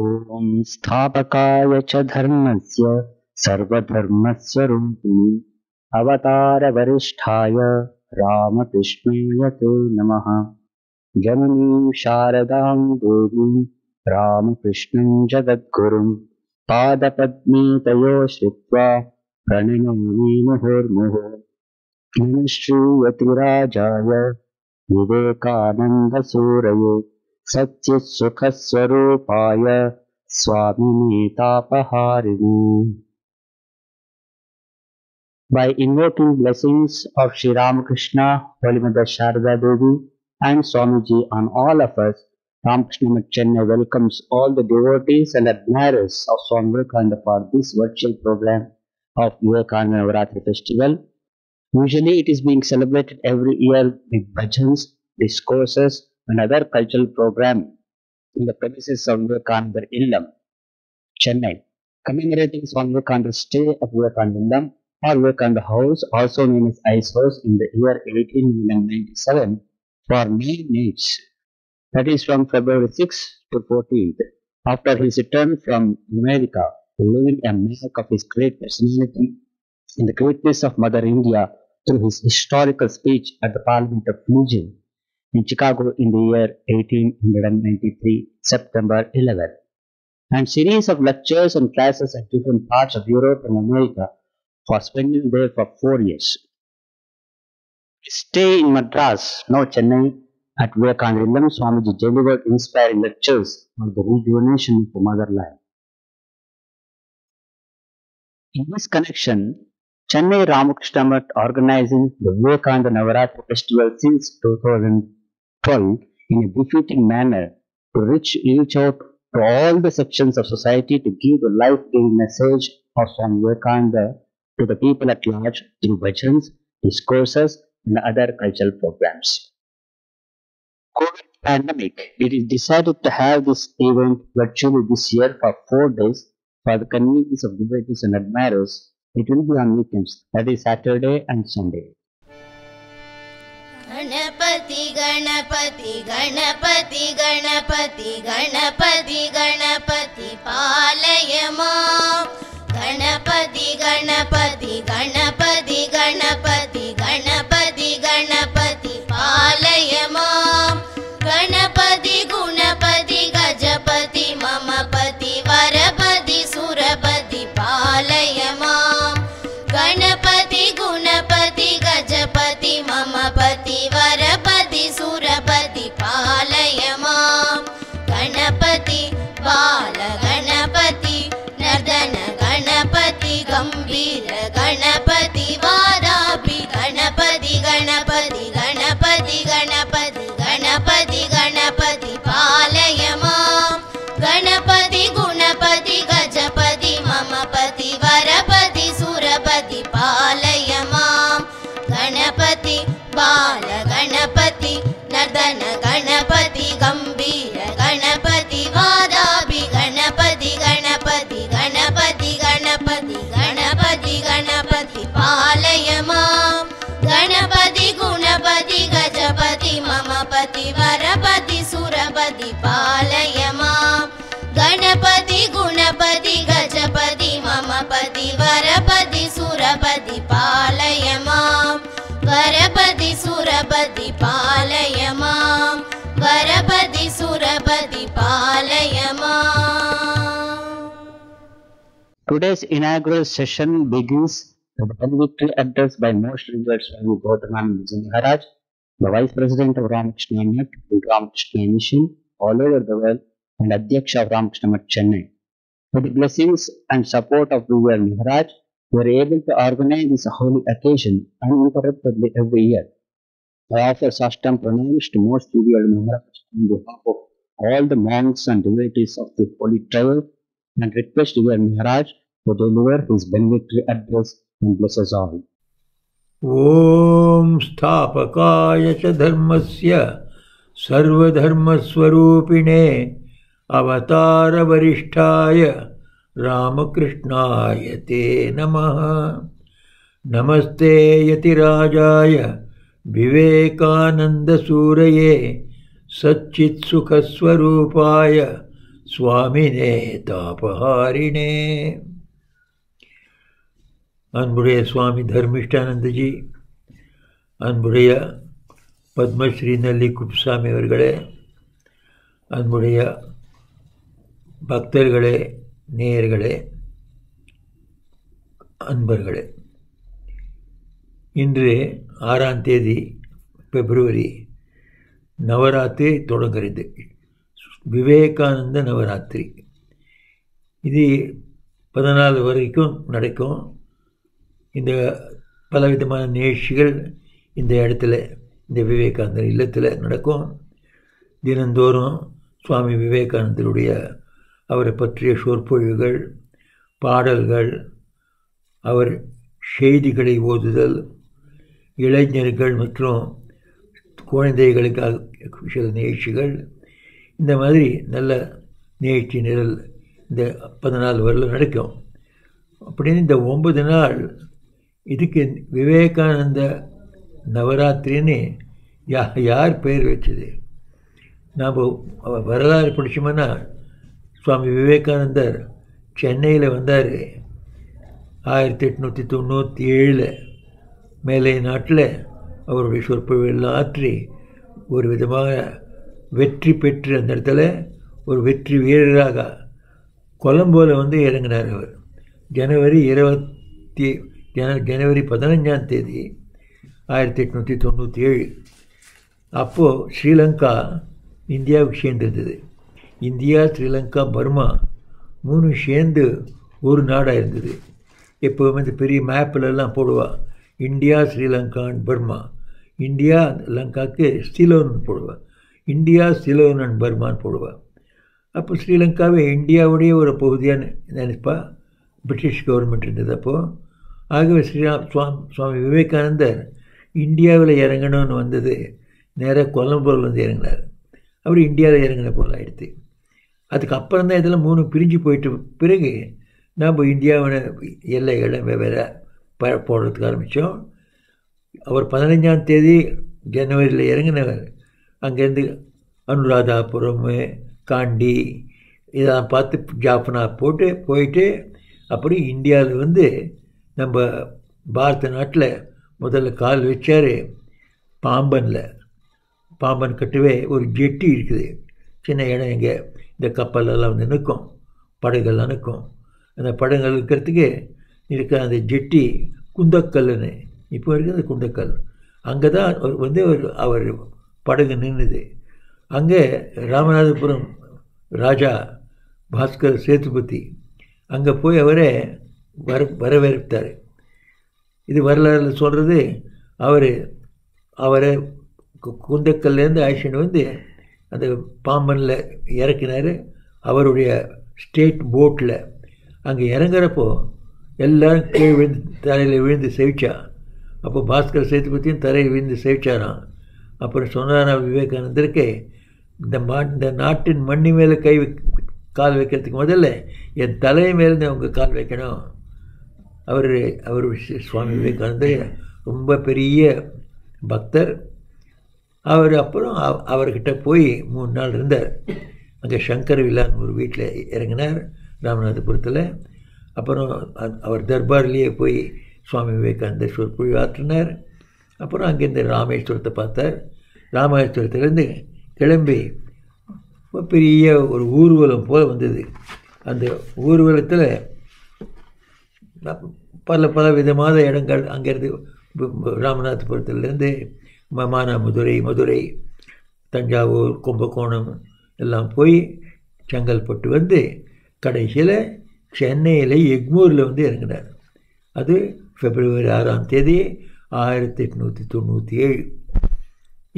ॐ स्थापकाय च धर्मस्य सर्वधर्मस्वरूपिणे अवतारवरिष्ठाय रामकृष्णाय ते नमः। जननीं शारदां देवीं रामकृष्णं जगद्गुरुं पादपद्मे तयो श्रित्वा प्रणमामि मुहुर्मुहुः। नमः श्रीयतिराजाय विवेकानन्दसूरये सच्चित्सुखस्वरूपाय स्वामिने तापहारिणे। By invoking blessings of Sri Ramakrishna, Holy Mother Sharada Devi and Swamiji on all of us, Ramakrishna Math Chennai welcomes all the devotees and admirers of Swami Vivekananda for this virtual program of Vivekananda Navaratri Festival. Usually it is being celebrated every year with bhajans, discourses and other cultural programs in the premises of Vivekananda Illam, Chennai, commemorating Swami Vivekananda's stay at Vivekananda Illam or Vivekananda House, also known as Ice House, in the year 1897 for 9 nights, that is from February 6th to 14th, after his return from America, leaving a mark of his great personality and the greatness of Mother India through his historical speech at the Parliament of Fusion in Chicago in the year 1893, September 11, and series of lectures and classes at different parts of Europe and America for spending there for 4 years. His stay in Madras, now Chennai, at Vivekananda Illam, Swamiji delivered inspiring lectures on the rejuvenation of motherland. In this connection, Chennai Ramakrishna Math organizing the Vivekananda Navaratri Festival since 2012 in a befitting manner to reach out to all the sections of society to give the life-giving message of Swami Vivekananda to the people at large through bhajans, discourses and other cultural programs. COVID pandemic, it is decided to have this event virtually this year for 4 days for the convenience of devotees and admirers. It will be on weekends, that is Saturday and Sunday. Ganpati Ganpati Ganpati Ganpati Ganpati Ganpati पालय मां गणपति गणपति गणपति गणपति गणपति गणपति पालय मां गणपति गुणपति गजपति मम पति वरपति सुरपति पालय मां गणपति गुणपति गजपति मम पति वरपति सुरपति पालय मां गणपति बाल गणपति नर्दन गणपति गंभीर गणपति वारापि गणपति गणपति गणपति गणपति गणपति गणपति पालय मां गणपति गुणपति गजपति मम पति वरपति सुरपति पालय मां गणपति बाल गणपति नर्दन गणपति गंभीर गणपति वारापि गणपति गणपति गणपति गणपति गणपति गणपति पालय मां गणपति गुणपति गजपति मम पति वरपति सुरपति पालय मां गणपति गुणपति गजपति मम पति वरपति सुरपति पालय मां वरपति सुरपति पालय मां वरपति सुरपति पालय मां. Today's inaugural session begins with the benedictory address by Most Revered Swami Gaudamananda Maharaj, the Vice President of Ramakrishna Math and Ramakrishna Mission all over the world and Adhyaksha of Ramakrishna Math Chennai. With the blessings and support of Revered Maharaj, we are able to organize this holy occasion uninterruptedly every year. I offer Sashtam Pranams to Most Revered Maharaj on behalf of all the monks and devotees of the holy travel and request Revered Maharaj to deliver his benedictory address and bless us all. Om Sthapakaya cha dharmasya sarvadharmaswarupine avatara varishtaya Ramakrishnaya te namaha. Namaste yatirajaya Vivekananda Suraye Satchit Sukhaswarupaya சுவாமினே தாபஹாரிணே. அன்புடைய சுவாமி தர்மிஷ்டானந்தஜி, அன்புடைய பத்மஸ்ரீ நல்லி குப்சாமி அவர்களே, அன்புடைய பக்தர்களே, நேயர்களே, அன்பர்களே, இன்று 6ஆம் தேதி பிப்ரவரி நவராத்திரி தொடங்குகிறது. விவேகானந்த நவராத்திரி. இது 14 வரைக்கும் நடக்கும். இந்த பலவிதமான நிகழ்ச்சிகள் இந்த இடத்துல, இந்த விவேகானந்தர் இல்லத்தில் நடக்கும். தினந்தோறும் சுவாமி விவேகானந்தருடைய அவரை பற்றிய சொற்பொழிவுகள், பாடல்கள், அவர் செய்திகளை ஓதுதல், இளைஞர்கள் மற்றும் குழந்தைகளுக்காக சில நிகழ்ச்சிகள், இந்த மாதிரி நல்ல நிகழ்ச்சி நிரல் இந்த 14 வருடம் நடக்கும். அப்படின்னு இந்த 9 நாள் இதுக்கு விவேகானந்த நவராத்திரின்னு யார் பெயர் வச்சது? நாம் வரலாறு படித்தோம்னா சுவாமி விவேகானந்தர் சென்னையில் வந்தார் 1897. மேலே நாட்டில் அவருடைய சொற்பொழிவெல்லாம் ஆற்றி ஒரு விதமாக வெற்றி பெற்று அந்த இடத்துல ஒரு வெற்றி வீரராக கொலம்போவில் வந்து இறங்கினார். அவர் ஜனவரி 15ஆம் தேதி 1897. அப்போது ஸ்ரீலங்கா இந்தியாவுக்கு சேர்ந்திருந்தது. இந்தியா, ஸ்ரீலங்கா, பர்மா 3 சேர்ந்து ஒரு நாடாக இருந்தது. எப்போவுமே இந்த பெரிய மேப்பிலெல்லாம் போடுவா, India, Sri Lanka and Burma. India லங்காவுக்கு சிலோன் போடுவா, இந்தியா, சிலோன் அண்ட் பர்மான்னு போடுவா. அப்போ ஸ்ரீலங்காவை இந்தியாவுடைய ஒரு பகுதியாக நினைப்பா. பிரிட்டிஷ் கவர்மெண்ட் இருந்தது அப்போது. ஆகவே சுவாமி விவேகானந்தர் இந்தியாவில் இறங்கணும்னு வந்தது நேராக கொலம்போவில் வந்து இறங்கினார். அவர் இந்தியாவில் இறங்கின போல் ஆயிடுச்சு. அதுக்கப்புறம் தான் இதெல்லாம் 3 பிரிஞ்சு போயிட்டு பிறகு நாம் இந்தியாவோட எல்லைகளை வெவ்வேறு போடுறதுக்கு ஆரம்பித்தோம். அவர் 15ஆம் தேதி ஜனவரியில் இறங்கினவர். அங்கேருந்து அனுராதாபுரம், காண்டி இதெல்லாம் பார்த்து ஜாஃப்னா போயிட்டு அப்படி இந்தியாவில் வந்து நம்ம பாரத நாட்டில் முதல்ல கால் வச்சார் பாம்பனில். பாம்பன் கட்டுவே ஒரு ஜெட்டி இருக்குது, சின்ன இடம். எங்கே இந்த கப்பலெல்லாம் வந்து நிற்கும், படகுகள் நிற்கும். அந்த படகுகள் இருக்கிறதுக்கு இருக்க அந்த ஜெட்டி குந்தக்கல்லுன்னு இப்போ இருக்குது. அந்த குந்தக்கல் அங்கே தான் வந்து அவர் படகு நின்றுது. அங்கே ராமநாதபுரம் ராஜா பாஸ்கர் சேதுபதி அங்கே போய் அவரை வரவேற்றார். இது வரலாறு சொல்கிறது. அவரை குந்தக்கல்லேருந்து அழைச்சிட்டு வந்து அந்த பாம்பனில் இறக்கினார் அவருடைய ஸ்டேட் போட்டில். அங்கே இறங்குறப்போ எல்லோரும் கீழே விழுந்து தரையில் விழுந்து சேவிச்சா. அப்போ பாஸ்கர் சேதுபதியும் தரையில் விழுந்து சேவிச்சாராம். அப்புறம் சொன்னாராம் விவேகானந்தருக்கு, இந்த நாட்டின் மண்ணி மேலே கால் வைக்கிறதுக்கு முதல்ல என் தலை மேலே அவங்க கால் வைக்கணும். அவர் சுவாமி விவேகானந்தர் ரொம்ப பெரிய பக்தர். அப்புறம் அவர்கிட்ட போய் 3 நாள் இருந்தார். அங்கே சங்கர் வில்லான்னு ஒரு வீட்டில் இறங்கினார் ராமநாதபுரத்தில். அப்புறம் அவர் தர்பார்லேயே போய் சுவாமி விவேகானந்தர் சொற்பொழிவு ஆற்றினார். அப்புறம் அங்கேருந்து ராமேஸ்வரத்தை பார்த்தார். ராமேஸ்வரத்துலேருந்து கிளம்பி பெரிய ஒரு ஊர்வலம் போல் வந்தது. அந்த ஊர்வலத்தில் பல விதமான இடங்கள் அங்கேருந்து ராமநாதபுரத்துலேருந்து மதுரை, தஞ்சாவூர், கும்பகோணம் எல்லாம் போய் செங்கல்பட்டு வந்து கடைசியில் சென்னையில் எக்மூரில் வந்து இறங்கினார். அது பிப்ரவரி 6ஆம் தேதி 1897.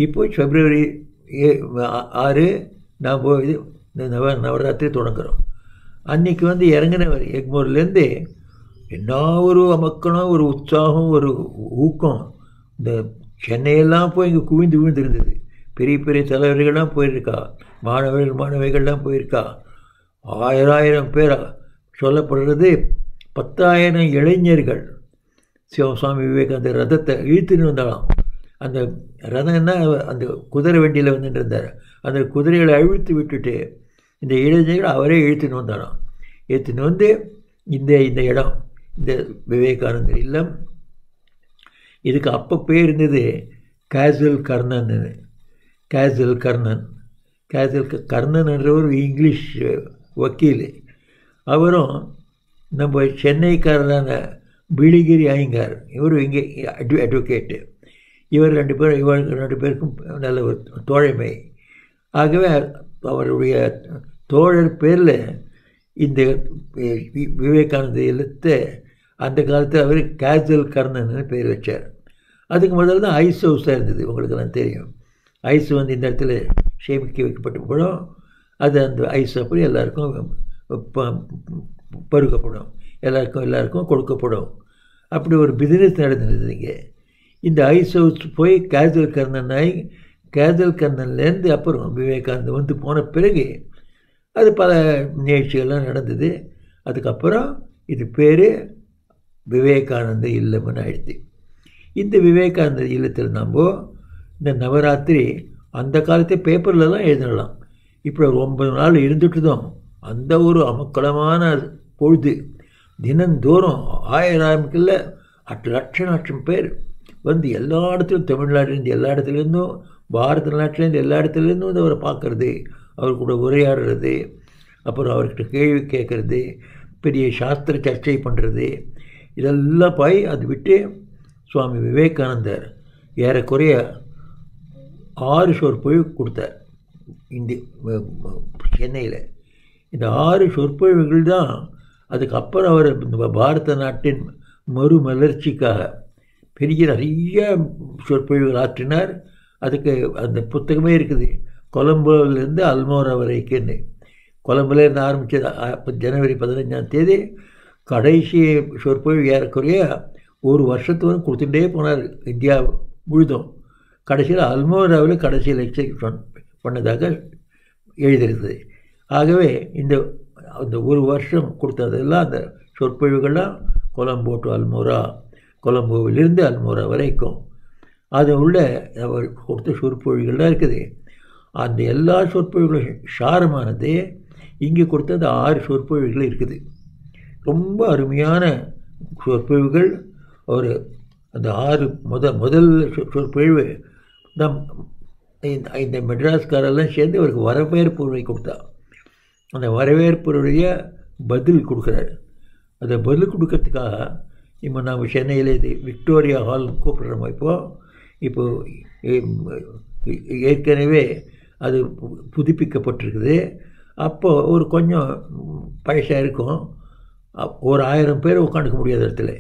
இப்போ பிப்ரவரி 6 நாம் இது நவராத்திரி தொடங்குகிறோம். அன்றைக்கி வந்து இறங்கினவர் எக்மூர்லேருந்து என்ன ஒரு அமக்கணம், ஒரு உற்சாகம், ஒரு ஊக்கம். இந்த சென்னையெல்லாம் போய் இங்கே குவிந்து விழுந்திருந்தது. பெரிய பெரிய தலைவர்கள்லாம் போயிருக்கா, மாணவிகள்லாம் போயிருக்கா. 1000 பேரா சொல்லப்படுறது. 10,000 இளைஞர்கள் சுவாமி விவேகானந்தர் ரதத்தை இழுத்துன்னு வந்தாலாம். அந்த ரதம்னா அந்த குதிரை வண்டியில் வந்துட்டு இருந்தார். அந்த குதிரைகளை அழுத்து விட்டுட்டு இந்த இளைஞர்கள் அவரே இழுத்துன்னு வந்தாராம். எடுத்துன்னு வந்து இந்த இடம், இந்த விவேகானந்தர் இல்லம், இதுக்கு அப்போ பேர் இருந்தது கேசல் கர்ணன். கேசல் கர்ணன் என்ற ஒரு இங்கிலீஷ் வக்கீல். அவரும் நம்ம சென்னைக்காரரான பிளிகிரி ஐயங்கார், இவரும் இங்கே அட்வொகேட்டு. இவர் ரெண்டு பேருக்கும் நல்ல ஒரு தோழமை. ஆகவே அவருடைய தோழர் பேரில் இந்த விவேகானந்த இல்லத்தை அந்த காலத்தில் அவர் கேசல் கர்ணன்னு பேர் வச்சார். அதுக்கு முதல்ல தான் ஐஸ் ஹவுஸாக இருந்தது. உங்களுக்கெல்லாம் தெரியும், ஐஸ் வந்து இந்த இடத்துல சேமிக்க வைக்கப்பட்ட படம். அது அந்த ஐஸ் அப்படி எல்லாருக்கும் பருகப்படும், எல்லாருக்கும் கொடுக்கப்படும். அப்படி ஒரு பிஸ்னஸ் நடந்தது இங்கே. இந்த ஐஸ் ஹவுஸ் போய் கேசல் கர்ணன் ஆகி, கேசல் கர்ணன்லேருந்து அப்புறம் விவேகானந்தர் வந்து போன பிறகு அது பல நிகழ்ச்சிகள்லாம் நடந்தது. அதுக்கப்புறம் இது பேர் விவேகானந்த இல்லம்னு ஆயிடுச்சு. இந்த விவேகானந்த இல்லத்தில் நம்ம இந்த நவராத்திரி அந்த காலத்தை பேப்பர்லலாம் எழுதலாம். இப்போ 9 நாள் இருந்துட்டு தான் அந்த ஒரு அமக்களமான பொழுது. தினந்தோறும் 1000 லட்சம் பேர் வந்து எல்லா இடத்துலையும், தமிழ்நாட்டிலேருந்து எல்லா இடத்துலேருந்தும், பாரத நாட்டிலேருந்து எல்லா இடத்துலேருந்தும் வந்து அவரை பார்க்குறது, அவர் கூட உரையாடுறது, அப்புறம் அவர்கிட்ட கேள்வி கேட்குறது, பெரிய சாஸ்திர சர்ச்சை பண்ணுறது, இதெல்லாம் போய் அது விட்டு சுவாமி விவேகானந்தர் ஏறக்குறைய 6 சொற்பொழிவு கொடுத்தார் இந்த சென்னையில். இந்த 6 சொற்பொழிவுகள் தான் அதுக்கப்புறம் அவர் பாரத நாட்டின் மறுமலர்ச்சிக்காக பெரிய நிறைய சொற்பொழிவுகள் ஆற்றினார். அதுக்கு அந்த புத்தகமே இருக்குது, கொலம்போவிலேருந்து அல்மோரா வரைக்குன்னு. கொலம்போலேருந்து ஆரம்பித்தது ஜனவரி 15 கடைசி சொற்பொழிவு ஏறக்குறைய 1 வருஷத்துக்கு கொடுத்துட்டே போனார் இந்தியா முழுதும். கடைசியில் அல்மோராவில் கடைசி லெக்சர் பண்ணதாக எழுதியிருந்தது. ஆகவே இந்த 1 வருஷம் கொடுத்ததெல்லாம் அந்த சொற்பொழிவுகள்லாம் கொலம்போ டு அல்மோரா, கொலம்போவிலிருந்து அல்மோரா வரைக்கும் அது உள்ள அவர் கொடுத்த சொற்பொழிவுகள்லாம் இருக்குது. அந்த எல்லா சொற்பொழிவுகளும் சாரமானது இங்கே கொடுத்த அந்த 6 சொற்பொழிவுகள் இருக்குது. ரொம்ப அருமையான சொற்பொழிவுகள். ஒரு அந்த 6 முதல் சொற்பொழிவு நம் இந்த மெட்ராஸ்காரெல்லாம் சேர்ந்து அவருக்கு வரவேற்புரை கொடுத்தா. அந்த வரவேற்புடைய பதில் கொடுக்குறாரு. அந்த பதில் கொடுக்கறதுக்காக இப்போ நாம் சென்னையில் இது விக்டோரியா ஹால் கூப்பிட்றோம். இப்போது ஏற்கனவே அது புதுப்பிக்கப்பட்டிருக்குது. அப்போது ஒரு கொஞ்சம் பழசாக இருக்கும், ஒரு 1000 பேர் உட்காந்துக்க முடியாத இடத்துல.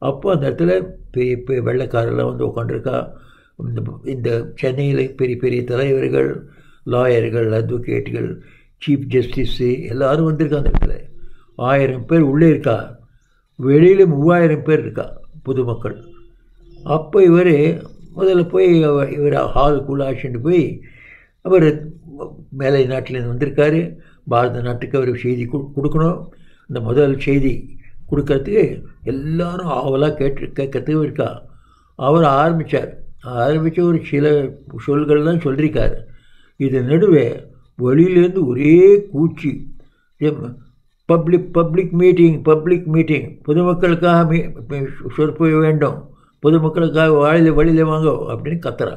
அப்போ அந்த இடத்துல பெரிய வெள்ளைக்காரெல்லாம் வந்து உட்காந்துருக்கா. இந்த சென்னையில் பெரிய பெரிய தலைவர்கள், லாயர்கள், அட்வொகேட்டுகள், சீஃப் ஜஸ்டிஸு எல்லோரும் வந்திருக்கா. அந்த இடத்துல 1000 பேர் உள்ளே இருக்கா, வெளியில் 3000 பேர் இருக்கா பொதுமக்கள். அப்போ இவர் முதல்ல போய் இவர் ஹாலுக்குள்ளே அழைச்சிட்டு போய், அவர் மேலை நாட்டிலேருந்து வந்திருக்காரு, பாரத நாட்டுக்கு அவர் செய்தி கொடுக்கணும். இந்த முதல் செய்தி கொடுக்கறதுக்கு எல்லாரும் ஆவலாக கேட்கறதுக்கு இருக்கா. அவர் ஆரம்பித்து ஒரு சில சொல்கள்லாம் சொல்லியிருக்கார். இது நடுவே வெளியிலேருந்து ஒரே கூச்சி, பப்ளிக் மீட்டிங் பொதுமக்களுக்காக சொற்பொழிவு வேண்டும், பொதுமக்களுக்காக வழியில் வாங்க அப்படின்னு கத்துறா.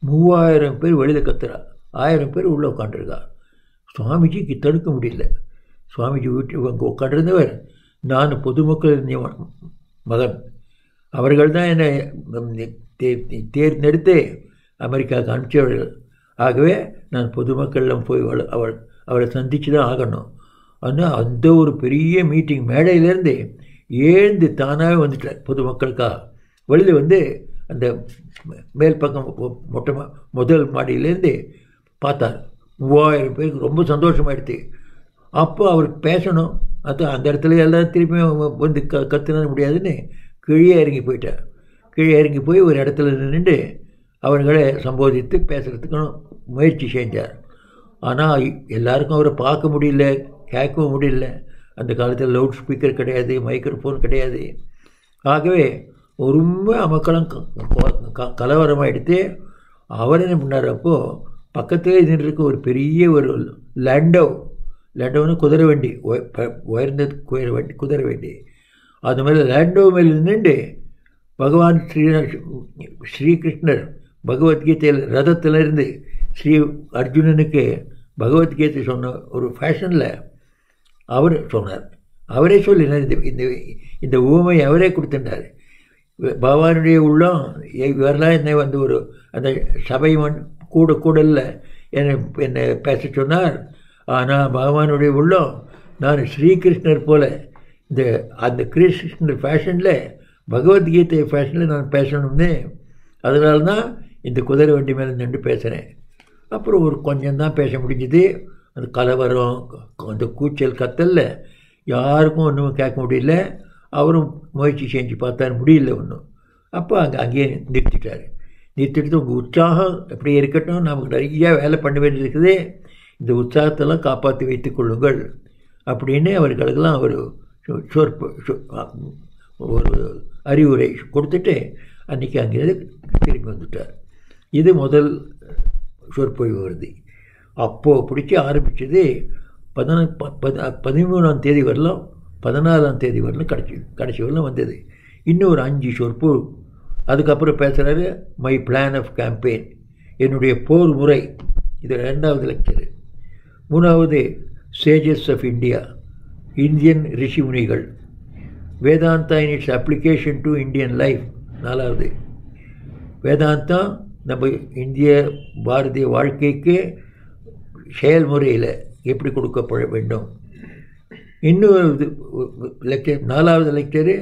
3000 பேர் வெளியில் கத்துறா, 1000 பேர் உள்ளே உட்காந்துருக்கா. சுவாமிஜிக்கு தடுக்க முடியல. சுவாமிஜி வீட்டு அங்கே உட்காண்டிருந்தவர், நான் பொதுமக்கள் மகன், அவர்கள் தான் என்னை தேர்ந்தெடுத்து அமெரிக்காவுக்கு அனுப்பிச்சவர்கள். ஆகவே நான் பொதுமக்களிடம் போய் அவரை சந்தித்து தான் ஆகணும். ஆனால் அந்த ஒரு பெரிய மீட்டிங் மேடையிலேருந்து ஏழ்ந்து தானாகவே வந்துட்டார் பொதுமக்களுக்காக. வெளியில் வந்து அந்த மேல் பக்கம் முதல் மாடியிலேருந்து பார்த்தார். 3000 பேருக்கு ரொம்ப சந்தோஷமாயிடுச்சு. அப்போ அவர் பேசணும். அது அந்த இடத்துல எல்லாம் திருப்பியும் வந்து கற்றுன முடியாதுன்னு கீழே இறங்கி போயிட்டார். கீழே இறங்கி போய் ஒரு இடத்துல நின்று அவர்களை சம்போதித்து பேசுகிறதுக்கு முயற்சி செஞ்சார். ஆனால் எல்லாருக்கும் அவரை பார்க்க முடியல, கேட்கவும் முடியல. அந்த காலத்தில் லவுட் ஸ்பீக்கர் கிடையாது, மைக்ரோஃபோன் கிடையாது. ஆகவே ரொம்ப அமக்களம் கலவரமாகிடுத்து. அவர் என்ன பண்ணார், அப்போது பக்கத்திலே நின்றுருக்கு ஒரு பெரிய ஒரு லேண்டோ லேண்டோன்னு குதிரை வண்டி, உயர்ந்த குதிரை வண்டி. அது மேலே லேண்டோ மேலே நின்று பகவான் ஸ்ரீகிருஷ்ணர் பகவத்கீதையில் ரதத்திலிருந்து ஸ்ரீ அர்ஜுனனுக்கு பகவத்கீதை சொன்ன ஒரு ஃபேஷனில் அவர் சொன்னார். அவரே சொல்லினார், இந்த ஊமை அவரே கொடுத்துட்டார். பகவானுடைய உள்ளம் இவரெல்லாம் என்னை வந்து ஒரு அந்த சபை கூடல என்னை பேச சொன்னார். ஆனால் பகவானுடைய உள்ளம் நான் ஸ்ரீகிருஷ்ணர் போல் அந்த கிருஷ்ணர் ஃபேஷனில் பகவத்கீதை ஃபேஷனில் நான் பேசணும்னு, அதனால தான் இந்த குதிரை வண்டி மேலே நின்று பேசுகிறேன். அப்புறம் ஒரு கொஞ்சம் தான் பேச முடிஞ்சுது. அந்த கலவரம், அந்த கூச்சல் கத்தலில் யாருக்கும் ஒன்றும் கேட்க முடியல. அவரும் முயற்சி செஞ்சு பார்த்தார், முடியல ஒன்றும். அப்போ அங்கேயே நிறுத்திட்டார். நிறுத்திட்டு உங்கள் உற்சாகம் எப்படி இருக்கட்டும், நமக்கு நிறையா வேலை பண்ண வேண்டியது இருக்குது, இந்த உற்சாகத்தெல்லாம் காப்பாற்றி வைத்துக் கொள்ளுங்கள் அப்படின்னு அவர்களுக்கெல்லாம் ஒரு அறிவுரை கொடுத்துட்டு அன்றைக்கி அங்கேருந்து திரும்பி வந்துட்டார். இது முதல் சொற்பொழிவு வருது. அப்போது பிடிச்சி ஆரம்பித்தது 13ஆம் தேதி வரலாம், 14ஆம் தேதி வரலாம், கடைசி வரலாம் வந்தது. இன்னும் ஒரு 5 சொற்பொழிவு. அதுக்கப்புறம் பேசுகிறாரு மை பிளான் ஆஃப் கேம்பெயின், என்னுடைய போர் முறை. இது 2வது லெக்சரு. 3வது சேஜஸ் ஆஃப் இந்தியா, இந்தியன் ரிஷிமுனிகள். Vedanta in its application to Indian life. 4வது வேதாந்தா நம்ம இந்திய பாரதிய வாழ்க்கைக்கு செயல்முறையில் எப்படி கொடுக்கப்பட வேண்டும். இன்னொரு லெக்சர், 4வது லெக்சரு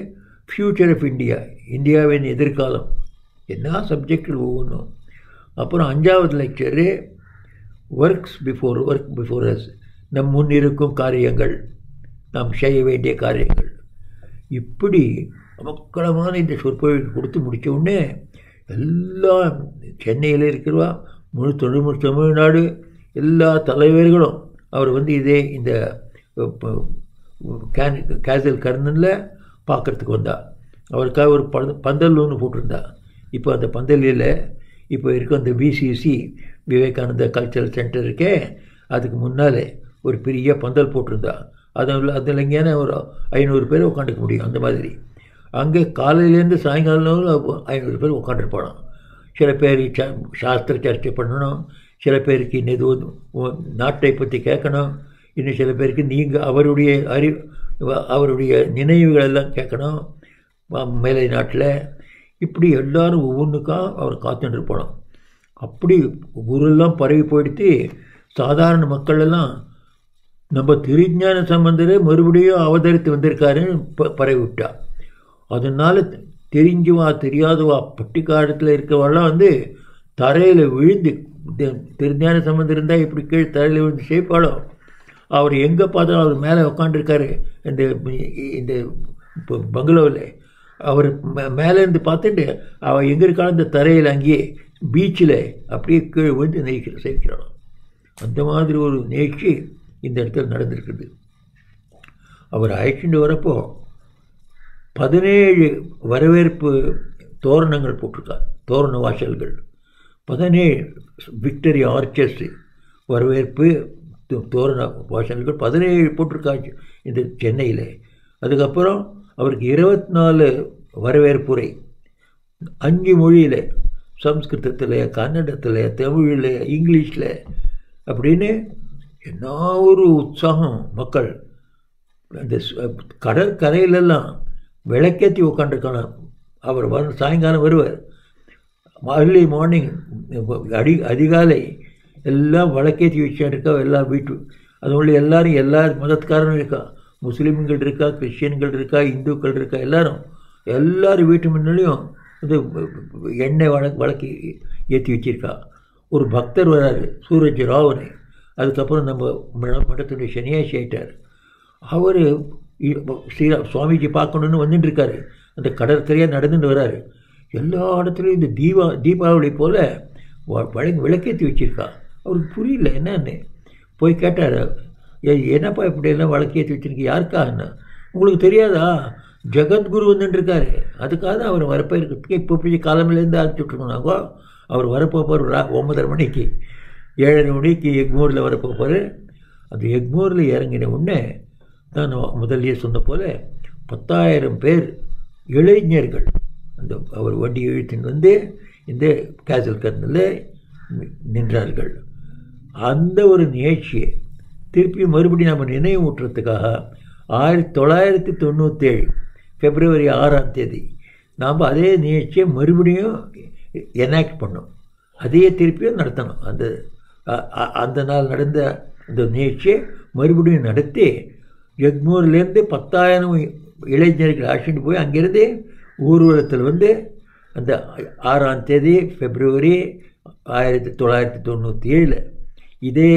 ஃப்யூச்சர் ஆஃப் இந்தியா, இந்தியாவின் எதிர்காலம். என்ன சப்ஜெக்டில் ஒவ்வொன்றும். அப்புறம் 5வது லெக்சரு ஒர்க் பிஃபோர் அஸ், நம் முன் இருக்கும் காரியங்கள், நாம் செய்ய வேண்டிய காரியங்கள். இப்படி மக்களமான இந்த சொற்பொழிவு கொடுத்து முடித்த உடனே எல்லாம் சென்னையில் இருக்கிறவா, முழு தமிழ்நாடு எல்லா தலைவர்களும் அவர் வந்து இந்த கேசல் கர்னனில் பார்க்குறதுக்கு வந்தா. அவருக்காக ஒரு பந்தல் ஒன்று போட்டிருந்தா. இப்போ அந்த பந்தலில் இப்போ இருக்க அந்த விசிசி விவேகானந்தா கல்ச்சரல் சென்டர் இருக்கே, அதுக்கு முன்னாலே ஒரு பெரிய பந்தல் போட்டிருந்தா. அதில் எங்கேயான ஒரு 500 பேர் உட்காந்துக்க முடியும். அந்த மாதிரி அங்கே காலையிலேருந்து சாயங்காலம் 500 பேர் உட்காந்துருப்பானோம். சில பேர் சாஸ்திர சர்ச்சை பண்ணணும், சில பேருக்கு இன்னும் நாட்டை பற்றி கேட்கணும், இன்னும் சில பேருக்கு நீங்கள் அவருடைய நினைவுகளெல்லாம் கேட்கணும் மேலை நாட்டில். இப்படி எல்லோரும் ஒவ்வொன்றுக்காக அவர் காத்துட்டு போனோம். அப்படி ஊரெல்லாம் பரவி போயிடுத்து. சாதாரண மக்களெல்லாம் நம்ம திருஞான சம்பந்தரை மறுபடியும் அவதரித்து வந்திருக்காருன்னு பரவி விட்டா. அதனால் தெரிஞ்சுவா தெரியாதுவா பட்டிக்காடத்தில் இருக்கிறவெல்லாம் வந்து தரையில் விழுந்து, திருஞான சம்பந்தம் இருந்தால் இப்படி கீழே தரையில் விழுந்து சேப்பாளோ, அவர் எங்கே பார்த்தாலும் அவர் மேலே உட்காண்டிருக்காரு இந்த பங்களோவில். அவர் மேலேருந்து பார்த்துட்டு அவள் எங்கே இருக்காலும் இந்த தரையில் அங்கேயே பீச்சில் அப்படியே கீழே விழுந்து சேர்க்கிறாள். அந்த மாதிரி ஒரு நிகழ்ச்சி இந்த இடத்துல நடந்திருக்குது. அவர் அழைச்சிட்டு வரப்போ 17 வரவேற்பு தோரணங்கள் போட்டிருக்கார், தோரண வாசல்கள். 17 விக்டரி ஆர்ச்சஸ் வரவேற்பு தோரண வாசல்கள் 17 போட்டிருக்காச்சு இந்த சென்னையில். அதுக்கப்புறம் அவருக்கு 24 வரவேற்புரை 5 மொழியில், சம்ஸ்கிருதத்தில், கன்னடத்தில், தமிழில், இங்கிலீஷில் அப்படின்னு என்ன ஒரு உற்சாகம் மக்கள். அந்த கடற்கரையிலெல்லாம் விளக்கேற்றி உட்காந்துருக்கலாம். அவர் சாயங்காலம் வருவார், அர்லி மார்னிங் அதிகாலை எல்லாம் விளக்கேற்றி வச்சுருக்கா. எல்லாம் வீட்டு அதுக்குள்ள எல்லோரும் எல்லா மதத்துக்காரனும் இருக்கா, முஸ்லீம்கள் இருக்கா, கிறிஸ்டியன்கள் இருக்கா, இந்துக்கள் இருக்கா, எல்லோரும் வீட்டு முன்னாலேயும் இது எண்ணெய் வழக்கி ஏற்றி வச்சிருக்கா. ஒரு பக்தர் வராரு, சூரஜ் ராவனு. அதுக்கப்புறம் நம்ம மடத்துடைய சன்னியாசி ஆயிட்டார். அவர் சுவாமிஜி பார்க்கணுன்னு வந்துட்டுருக்காரு. அந்த கடற்கரையாக நடந்துட்டு வர்றாரு. எல்லா இடத்துலையும் இந்த தீபாவளி போல் விளக்கேற்றி வச்சுருக்கா. அவருக்கு புரியல என்னன்னு. போய் கேட்டார், என்னப்பா இப்படியெல்லாம் விளக்கேற்றி வச்சுருக்கு, யாருக்காகன்னா? உங்களுக்கு தெரியாதா, ஜெகத்குரு வந்துட்டுருக்காரு, அதுக்காக தான் அவர் வரப்போ இருக்கிறதுக்கு இப்போ இப்படி காலமிலேருந்து அழைச்சிட்ருக்கோனாக்கோ. அவர் வரப்போப்பார் 9:30 மணிக்கு, 7:30 மணிக்கு எக்மூரில் வரப்போப்பார். அது எக்மோரில் இறங்கின உடனே நான் முதல்லையே சொன்ன போல் 10,000 பேர் இளைஞர்கள் அந்த அவர் வண்டி இழுத்துன்னு வந்து இந்த கேசல் கர்னில் நின்றார்கள். அந்த ஒரு நிகழ்ச்சியை திருப்பி மறுபடியும் நம்ம நினைவூட்டுறதுக்காக 1997 February 6 நாம் அதே நிகழ்ச்சியை மறுபடியும் எனாக்ட் பண்ணோம். அதையே திருப்பியும் நடத்தணும். அந்த நாள் நடந்த அந்த நிகழ்ச்சியை மறுபடியும் நடத்தி எக்மோர்லேருந்து 10,000 இளைஞர்கள் அழைச்சிட்டு போய் அங்கேருந்து ஊர்வலத்தில் வந்து அந்த 6 February 1997 இதே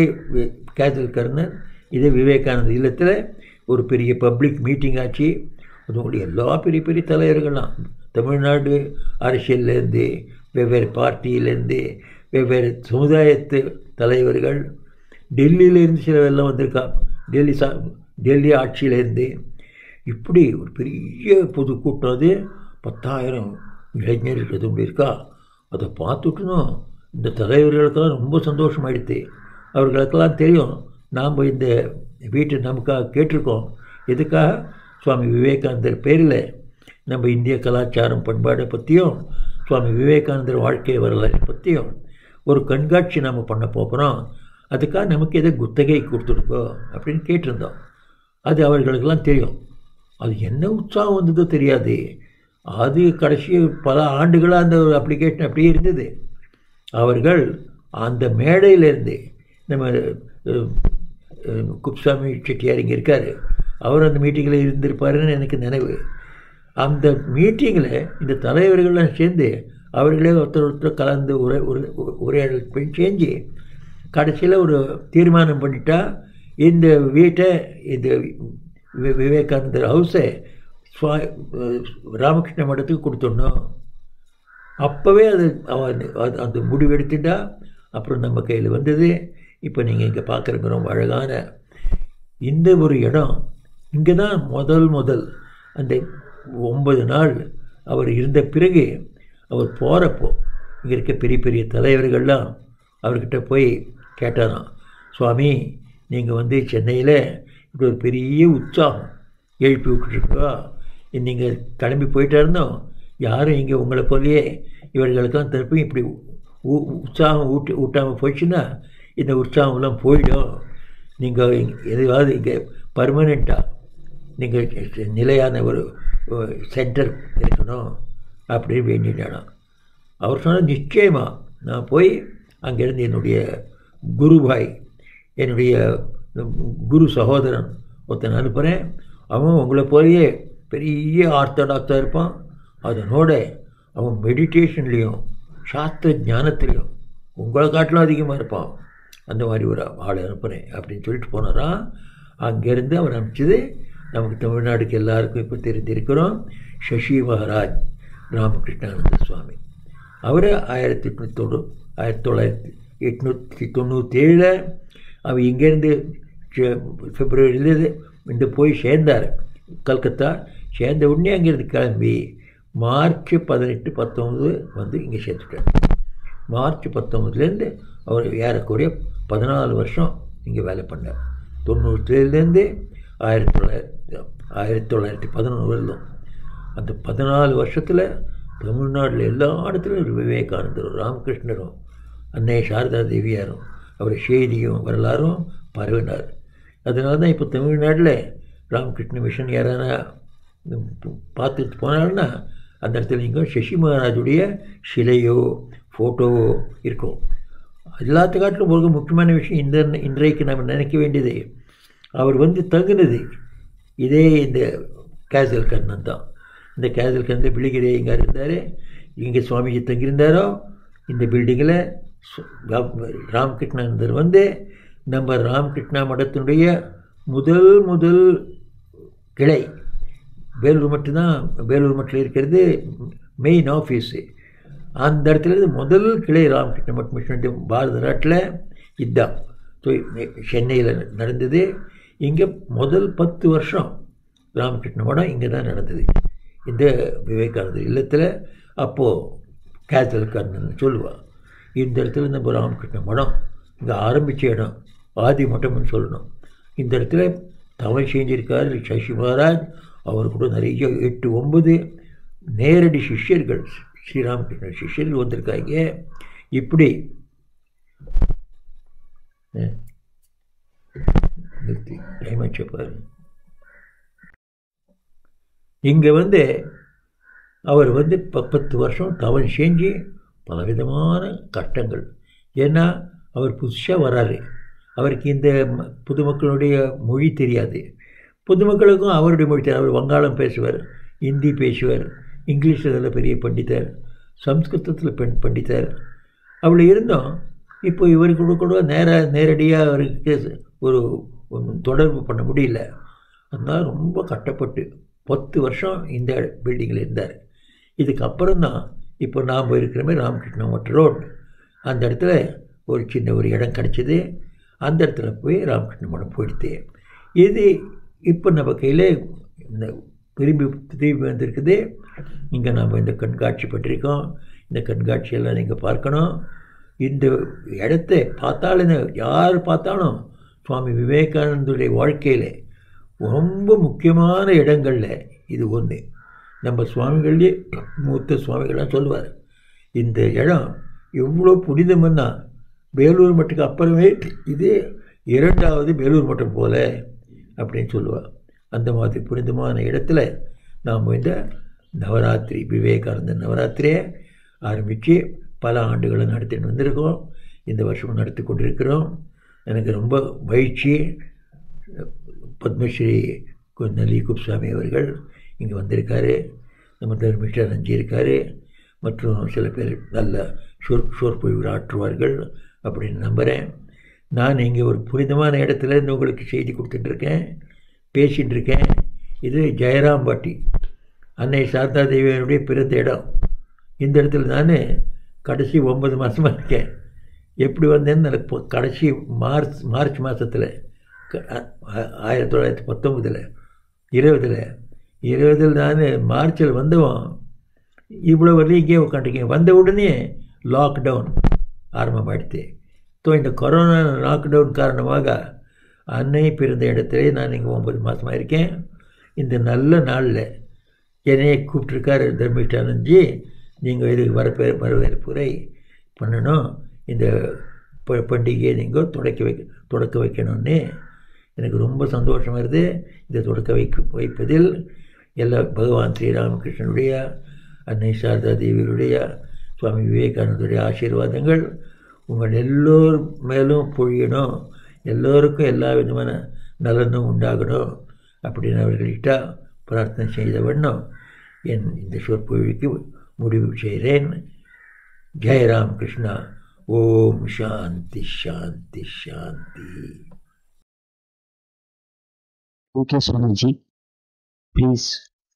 கேசல் கர்னல் இதே விவேகானந்த இல்லத்தில் ஒரு பெரிய பப்ளிக் மீட்டிங் ஆச்சு. அதனுடைய எல்லா பெரிய பெரிய தலைவர்கள்லாம் தமிழ்நாடு அரசியல்லேருந்து வெவ்வேறு பார்ட்டியிலேருந்து வெவ்வேறு சமுதாயத்து தலைவர்கள் டெல்லியிலேருந்து சிலவெல்லாம் வந்திருக்கா, டெல்லி ஆட்சியிலேருந்து இப்படி ஒரு பெரிய பொதுக்கூட்டம். அது 10,000 இளைஞர்கள் எதுவும் இருக்கா. அதை பார்த்துட்டுனோம் இந்த தலைவர்களுக்கெல்லாம் ரொம்ப சந்தோஷமாயிடுது. அவர்களுக்கெல்லாம் தெரியும் நாம் இந்த வீட்டை நமக்காக கேட்டிருக்கோம். எதுக்காக? சுவாமி விவேகானந்தர் பேரில் நம்ம இந்திய கலாச்சாரம் பண்பாடை பற்றியும் சுவாமி விவேகானந்தர் வாழ்க்கை வரலாறை பற்றியும் ஒரு கண்காட்சி நாம் பண்ண போகிறோம். அதுக்காக நமக்கு எதை குத்தகை கொடுத்துருக்கோ அப்படின்னு கேட்டிருந்தோம். அது அவர்களுக்கெல்லாம் தெரியும். அது என்ன உற்சாகம் வந்ததோ தெரியாது. அது கடைசி பல ஆண்டுகளாக அந்த அப்ளிகேஷன் அப்படியே இருந்தது. அவர்கள் அந்த மேடையிலேருந்து நம்ம குப்சாமி செட்டியார் இங்கே இருக்கார், அவர் அந்த மீட்டிங்கில் இருந்திருப்பாருன்னு எனக்கு நினைவு. அந்த மீட்டிங்கில் இந்த தலைவர்கள்லாம் சேர்ந்து அவர்களே ஒருத்தர் கலந்து உரையாடல் செஞ்சு கடைசியில் ஒரு தீர்மானம் பண்ணிட்டா இந்த வீட்டை இந்த விவேகானந்தர் ஹவுஸை ராமகிருஷ்ண மடத்துக்கு கொடுத்துடணும். அப்போவே அது அந்த முடிவு எடுத்துட்டா அப்புறம் நம்ம கையில் வந்தது. இப்போ நீங்கள் இங்கே பார்க்குறங்க ரொம்ப அழகான இந்த ஒரு இடம். இங்கே தான் முதல் அந்த 9 நாள் அவர் இருந்த பிறகு அவர் போகிறப்போ இங்கே இருக்க பெரிய பெரிய தலைவர்கள்லாம் அவர்கிட்ட போய் கேட்டாராம், சுவாமி நீங்கள் வந்து சென்னையில் இப்படி ஒரு பெரிய உற்சாகம் எழுப்பி விட்டுருக்கா, நீங்கள் கிளம்பி போயிட்டா இருந்தோம், யாரும் இங்கே உங்களை போலையே இவர்களுக்கெல்லாம் திருப்பி இப்படி உற்சாகம் ஊட்டாமல் போயிடுச்சுன்னா இந்த உற்சாகம்லாம் போயிடும். நீங்கள் எதுவாவது இங்கே பர்மனெண்ட்டாக நீங்கள் நிலையான ஒரு சென்டர் இருக்கணும் அப்படின்னு வேண்டினானா. அவர் சொன்னால் நிச்சயமாக நான் போய் அங்கேருந்து என்னுடைய குருபாய், என்னுடைய குரு சகோதரன் ஒருத்தன் அனுப்புகிறேன். அவன் உங்களை போலேயே பெரிய ஆர்த்தடாக்ஸாக இருப்பான். அதனோட அவன் மெடிடேஷன்லேயும் சாஸ்திர ஞானத்துலேயும் உங்களை காட்டிலும் அதிகமாக இருப்பான். அந்த மாதிரி ஒரு ஆளை அனுப்புகிறேன் அப்படின்னு சொல்லிட்டு போனாராம். அங்கேருந்து அவர் அனுப்பிச்சது நமக்கு தமிழ்நாடுக்கு எல்லாருக்கும் இப்போ தெரிந்திருக்கிறோம் சசி மகாராஜ் ராமகிருஷ்ணானந்த சுவாமி. அவர் 1897 அவர் இங்கேருந்து பிப்ரவரியிலேருந்து இந்த போய் சேர்ந்தார் கல்கத்தா. சேர்ந்த உடனே அங்கேருந்து கிளம்பி March 18, 19 வந்து இங்கே சேர்த்துட்டார். March 19 அவர் ஏறக்குறைய 14 வருஷம் இங்கே வேலை பண்ணார். 97 1911 வரலும். அந்த 14 வருஷத்தில் தமிழ்நாட்டில் எல்லா இடத்துலையும் விவேகானந்தரும் ராமகிருஷ்ணரும் அன்னை சாரதா தேவியாரும் அவர் செய்தியும் வரலாறும் பரவினார். அதனால தான் இப்போ தமிழ்நாட்டில் ராமகிருஷ்ண மிஷன் யாரானா பார்த்துட்டு போனால்னா அந்த இடத்துல இங்கே சசி மகாராஜுடைய சிலையோ ஃபோட்டோவோ இருக்கும். எல்லாத்துக்காட்டிலும் ஒரு முக்கியமான விஷயம் இன்றைக்கு நம்ம நினைக்க வேண்டியது, அவர் வந்து தங்குனது இதே இந்த கேசல் கர்னன் தான். இந்த கேசல் கர்னன் பிள்ளைகிரி எங்கே இருந்தார், இங்கே சுவாமிஜி தங்கியிருந்தாரோ இந்த பில்டிங்கில் ராமகிருஷ்ணானந்தர் வந்து நம்ம ராமகிருஷ்ணா மடத்தினுடைய முதல் கிளை வேலூர் மட்டும்தான். வேலூர் மட்டில் இருக்கிறது மெயின் ஆஃபீஸு. அந்த இடத்துல முதல் கிளை ராமகிருஷ்ண மட் மிஷன் பாரத நாட்டில் இதுதான். சென்னையில் நடந்தது. இங்கே முதல் 10 வருஷம் ராமகிருஷ்ண மடம் இங்கே தான் நடந்தது, இந்த விவேகானந்தர் இல்லத்தில். அப்போது கேசல் கர்னன் சொல்லுவாள். இந்த இடத்துல நம்ம ராமகிருஷ்ண மடம் இங்கே ஆரம்பித்த இடம் ஆதி மட்டம்னு சொல்லணும். இந்த இடத்துல தவம் செஞ்சிருக்கார் சசி மகாராஜ். அவர் கூட நிறைய 8-9 நேரடி சிஷ்யர்கள், ஸ்ரீராமகிருஷ்ணர் சிஷ்யர்கள் வந்திருக்காங்க. இப்படி இங்கே அவர் 10 வருஷம் தவம் செஞ்சு பலவிதமான கஷ்டங்கள். ஏன்னா அவர் புதுசாக வராரு, அவருக்கு இந்த பொதுமக்களுடைய மொழி தெரியாது. பொதுமக்களுக்கும் அவருடைய மொழி தெரியாது. அவர் வங்காளம் பேசுவார், ஹிந்தி பேசுவார், இங்கிலீஷில் பெரிய பண்டிதர், சம்ஸ்கிருதத்தில் பண்டிதர். அப்படி இருந்தோம். இப்போ இவருக்கு கூட நேரடியாக அவருக்கு ஒரு தொடர்பு பண்ண முடியல. அதனால் ரொம்ப கஷ்டப்பட்டு 10 வருஷம் இந்த பில்டிங்கில் இருந்தார். இதுக்கப்புறம் தான் இப்போ நாம் போயிருக்கிற மாதிரி ராமகிருஷ்ண மட் ரோட், அந்த இடத்துல ஒரு சின்ன ஒரு இடம் கிடச்சிது. அந்த இடத்துல போய் ராமகிருஷ்ண மடம் போயிடுது. இது இப்போ நம்ம கையில் இந்த திரும்பி வந்திருக்குது. இங்கே நாம் இந்த கண்காட்சி பட்டிருக்கோம். இந்த கண்காட்சியெல்லாம் நீங்கள் பார்க்கணும். இந்த இடத்த பார்த்தாலும் யார் பார்த்தாலும் சுவாமி விவேகானந்தருடைய வாழ்க்கையில் ரொம்ப முக்கியமான இடங்களில் இது ஒன்று. நம்ம சுவாமிகளே மூத்த சுவாமிகள்லாம் சொல்லுவார், இந்த இடம் எவ்வளோ புனிதம்னா வேலூர் மட்டுக்கு அப்புறமே இது 2வது வேலூர் மட்டம் போல அப்படின்னு சொல்லுவார். அந்த மாதிரி புனிதமான இடத்துல நாம் இந்த நவராத்திரி, விவேகானந்த நவராத்திரியை ஆரம்பித்து பல ஆண்டுகளை நடத்திட்டு வந்திருக்கோம். இந்த வருஷமும் நடத்தி கொண்டிருக்கிறோம். எனக்கு ரொம்ப மகிழ்ச்சி. பத்மஸ்ரீ நலி குப்சாமி அவர்கள் இங்கே வந்திருக்காரு, நம்ம தர்மிஷ்டர் அஞ்சி இருக்கார், மற்றும் சில பேர் நல்ல சொற்பொழிவு ஆற்றுவார்கள் அப்படின்னு நம்புகிறேன். நான் இங்கே ஒரு புனிதமான இடத்துல இருந்து உங்களுக்கு செய்தி கொடுத்துட்ருக்கேன், பேசிகிட்டு இருக்கேன். இது ஜெயராம்பாட்டி, அன்னை சாரதா தேவியனுடைய பிறந்த இடம். இந்த இடத்துல நான் கடைசி 9 மாதமாக இருக்கேன். எப்படி வந்தேன்னு எனக்கு கடைசி மார்ச் மாதத்தில் 1919 20 நான் மார்ச்சில் வந்தவன் இவ்வளோ வரையும் இங்கே உட்காந்துருக்கேன். வந்த உடனே லாக்டவுன் ஆரம்பமாகிடுது. ஸோ இந்த கொரோனா லாக்டவுன் காரணமாக அன்னை பிறந்த இடத்துல நான் இங்கே 9 மாதமாக இருக்கேன். இந்த நல்ல நாளில் என்னையை கூப்பிட்ருக்காரு தர்மிஷ்டானந்த்ஜி, நீங்கள் இதுக்கு வரவேற்புரை பண்ணணும், இந்த பண்டிகையை நீங்கள் தொடக்க வைக்கணும்னு எனக்கு ரொம்ப சந்தோஷமாக இருக்குது. இதை தொடக்க வைப்பதில் எல்லா பகவான் ஸ்ரீராமகிருஷ்ணனுடைய, அன்னை சாரதா தேவியுடைய, சுவாமி விவேகானந்தருடைய ஆசீர்வாதங்கள் உங்கள் எல்லோர் மேலும் பொழியணும், எல்லோருக்கும் எல்லா விதமான நலனும் உண்டாகணும் அப்படின்னு அவர்கள்கிட்ட பிரார்த்தனை செய்த வண்ணம் என் இந்த சொற்பொழிவுக்கு முடிவு செய்கிறேன். ஜெய் ராமகிருஷ்ணா. ஓம் சாந்தி சாந்தி சாந்தி. Okay, Swamiji, please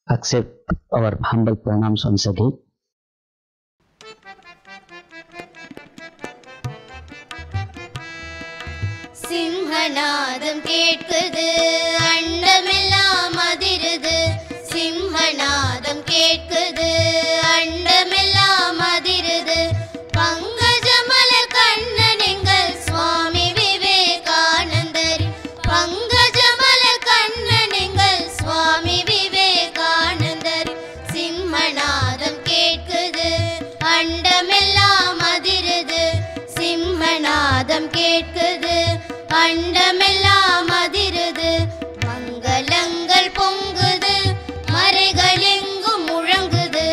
accept our humble pranams once again. சிம்ஹநாதம் கேட்குது, அண்டமெல்லாம் அதிருது. சிம்ஹநாதம் கேட்குது, அண்டமெல்லாம் அதிருது. பங்கஜமலர் கண்ணன் எங்கள் சுவாமி விவேகானந்தர். பங்கஜமலர் கண்ணன் எங்கள் சுவாமி விவேகானந்தர். சிம்ஹநாதம் கேட்குது, அண்டமெல்லாம் அதிருது. சிம்ஹநாதம் கேட்குது, அண்டமெல்லாம் அதிருது. மங்களங்கள் பொங்குது, மறைகள் எங்கும் முழங்குது.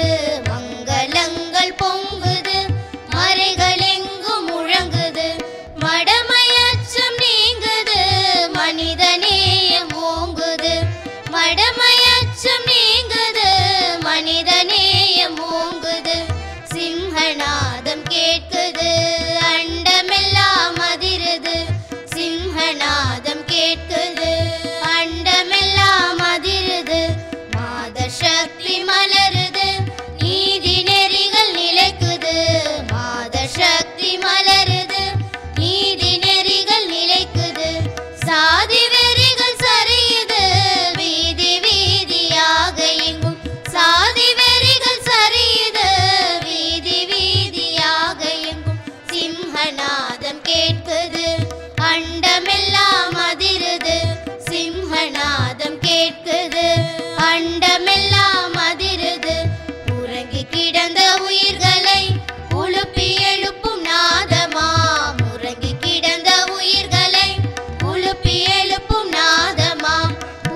மங்களங்கள் பொங்குது, மறைகள் எங்கும் முழங்குது. மடமையச்சம் நீங்குது, மனிதநேயம் ஓங்குது. மடமையச்சம் நீங்குது, மனிதநேயம் ஓங்குது. சிம்ஹநாதம் கேட்குது, அண்டமெல்லாம் அதிருது. சிம்ஹநாதம் சிம்மநாதம் கேட்குது அண்டமெல்லாம் அதிருது உறங்கி கிடந்த உயிர்களை உழுப்பி எழுப்பும் நாதமாம் உறங்கி கிடந்த உயிர்களை உழுப்பி எழுப்பும் நாதமாம்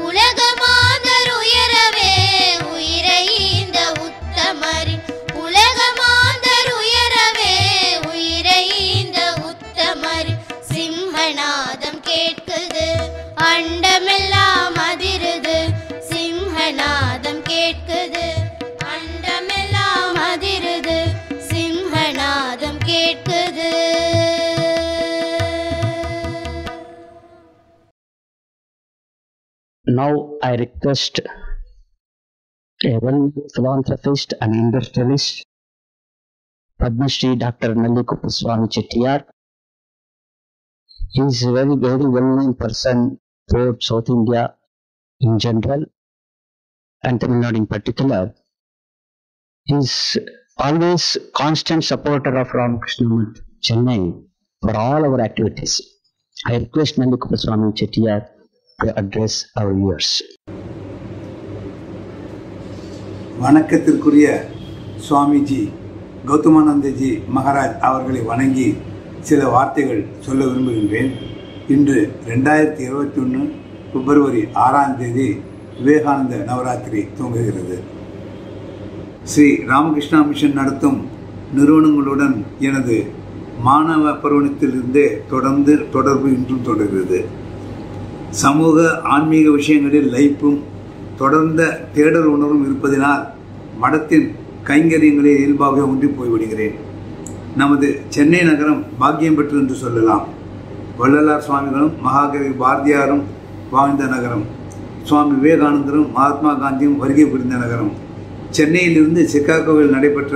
உலக மாதர் உயரவே உயிரை இந்த உத்தமரின் உலக மாதர் உயரவே உயிரை இந்த உத்தமரின் சிம்மநாதம் கேட்குது அண்டமெல்லாம் அதிருது சிம்மநாதம் கேட்குது அண்டமெல்லாம் அதிருது சிம்மநாதம் கேட்குது. Now I request a well-known philanthropist and industrialist, Padma Shri Dr. Nallikuppa Swami Chettiar. He is a very well-known person throughout South India in general and Tamil Nadu in particular. He is always constant supporter of Ramakrishna Mutt, Chennai, for all our activities. I request Nallikuppa Swami Chettiar to address our viewers. வணக்கத்திற்குரிய சுவாமிஜி கௌதமானந்தஜி மகாராஜ் அவர்களை வணங்கி சில வார்த்தைகள் சொல்ல விரும்புகின்றேன். இன்று 2021 பிப்ரவரி 6ஆம் தேதி விவேகானந்த நவராத்திரி துவங்குகிறது. ஸ்ரீ ராமகிருஷ்ணா மிஷன் நடத்தும் நிறுவனங்களுடன் எனது மாணவ பருவத்திலிருந்தே தொடர்பு இன்றும் தொடர்கிறது. சமூக ஆன்மீக விஷயங்களில் லயிப்பும் தொடர்ந்த தேடல் உணர்வும் இருப்பதினால் மடத்தின் கைங்கரியங்களில் இயல்பாக ஒன்றி போய்விடுகிறேன். நமது சென்னை நகரம் பாக்கியம் பெற்று என்று சொல்லலாம். வள்ளலார் சுவாமிகளும் மகாகவி பாரதியாரும் வாழ்ந்த நகரம், சுவாமி விவேகானந்தரும் மகாத்மா காந்தியும் வருகை புரிந்த நகரம். சென்னையிலிருந்து சிகாகோவில் நடைபெற்ற